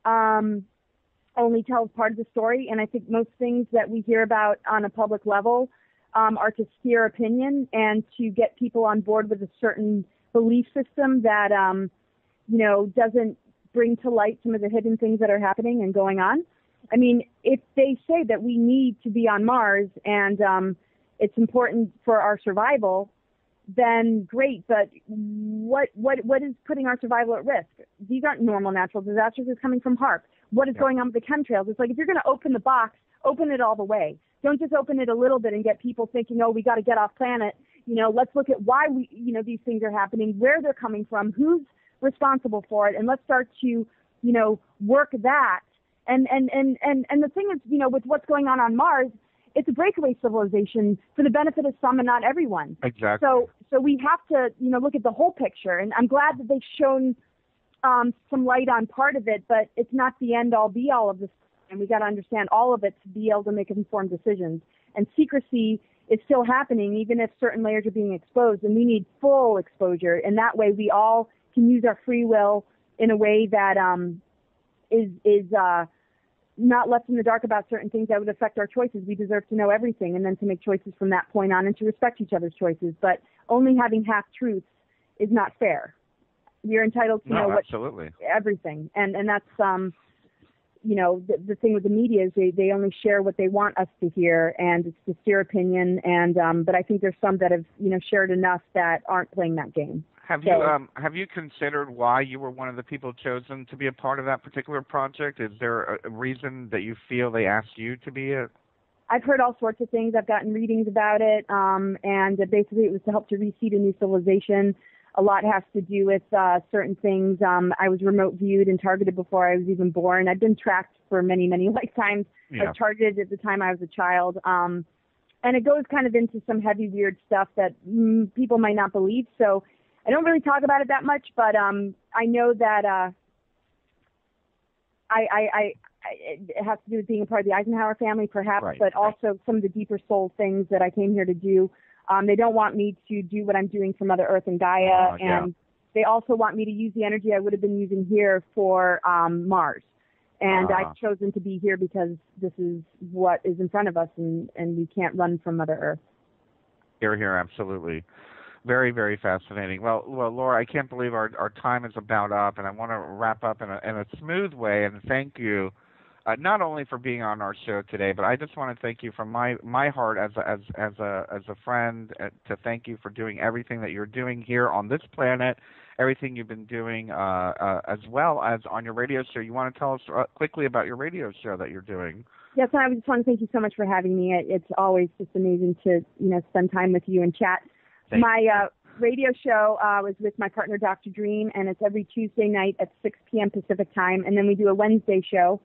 only tells part of the story, and I think most things that we hear about on a public level are to steer opinion and to get people on board with a certain belief system that doesn't bring to light some of the hidden things that are happening and going on. If they say that we need to be on Mars and it's important for our survival, then great, but what is putting our survival at risk? These aren't normal natural disasters. It's coming from HAARP. What is going on with the chemtrails? It's like, if you're going to open the box, open it all the way. Don't just open it a little bit and get people thinking, oh, we got to get off planet. Let's look at why these things are happening, where they're coming from, who's responsible for it, and let's start to, work that. And the thing is, with what's going on Mars, it's a breakaway civilization for the benefit of some and not everyone. Exactly. So we have to, look at the whole picture. And I'm glad that they've shown some light on part of it, but it's not the end-all, be-all of this. And we got to understand all of it to be able to make informed decisions. And secrecy is still happening, even if certain layers are being exposed. And we need full exposure. And that way, we all can use our free will in a way that is not left in the dark about certain things that would affect our choices. We deserve to know everything, and then to make choices from that point on, and to respect each other's choices. But only having half truths is not fair. We are entitled to know everything, and that's the thing with the media is they only share what they want us to hear, and it's just their opinion. And but I think there's some that have shared enough that aren't playing that game. Have you considered why you were one of the people chosen to be a part of that particular project? Is there a reason that you feel they asked you to be it? I've heard all sorts of things. I've gotten readings about it, and basically it was to help to reseed a new civilization. A lot has to do with certain things. I was remote viewed and targeted before I was even born. I've been tracked for many, many lifetimes. Yeah. I was targeted at the time I was a child. And it goes kind of into some heavy, weird stuff that people might not believe. So I don't really talk about it that much, but I know that it has to do with being a part of the Eisenhower family, perhaps, right, but also some of the deeper soul things that I came here to do. They don't want me to do what I'm doing for Mother Earth and Gaia, and they also want me to use the energy I would have been using here for Mars. And I've chosen to be here because this is what is in front of us, and we can't run from Mother Earth. Here, absolutely. Very, very fascinating. Well, Laura, I can't believe our time is about up, and I want to wrap up in a smooth way and thank you. Not only for being on our show today, but I just want to thank you from my heart as a friend, to thank you for doing everything that you're doing here on this planet, everything you've been doing, as well as on your radio show. You want to tell us quickly about your radio show that you're doing? Yes, and I just want to thank you so much for having me. It's always just amazing to spend time with you and chat. My radio show was with my partner, Dr. Dream, and it's every Tuesday night at 6 p.m. Pacific time, and then we do a Wednesday show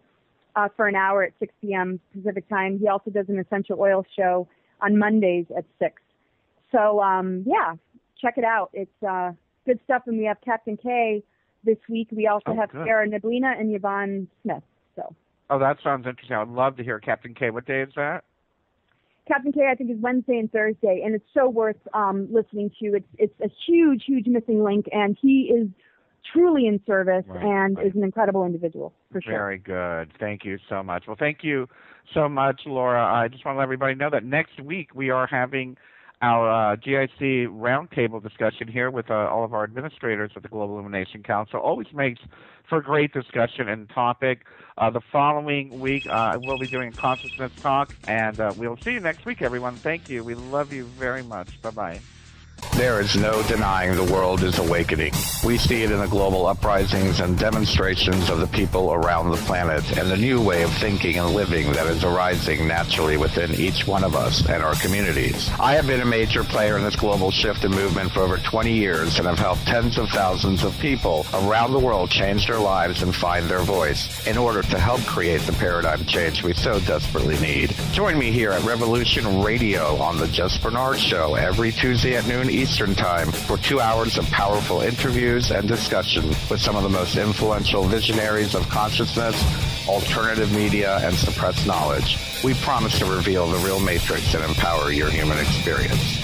for an hour at 6 p.m. Pacific time. He also does an essential oil show on Mondays at 6. So, check it out. It's good stuff. And we have Captain K this week. We also have Sarah Neblina and Yvonne Smith. So. Oh, that sounds interesting. I'd love to hear Captain K. What day is that? Captain K, I think, is Wednesday and Thursday, and it's so worth listening to. It's a huge, huge missing link, and he is truly in service and is an incredible individual, for sure. Very good. Thank you so much. Well, thank you so much, Laura. I just want to let everybody know that next week we are having our G.I.C. roundtable discussion here with all of our administrators at the Global Illumination Council. Always makes for great discussion and topic. The following week, we'll be doing Consciousness Talk, and we'll see you next week, everyone. Thank you. We love you very much. Bye-bye. There is no denying the world is awakening. We see it in the global uprisings and demonstrations of the people around the planet and the new way of thinking and living that is arising naturally within each one of us and our communities. I have been a major player in this global shift and movement for over 20 years and have helped tens of thousands of people around the world change their lives and find their voice in order to help create the paradigm change we so desperately need. Join me here at Revolution Radio on the Just Bernard Show every Tuesday at noon Eastern Time for 2 hours of powerful interviews and discussion with some of the most influential visionaries of consciousness, alternative media, and suppressed knowledge. We promise to reveal the real matrix and empower your human experience.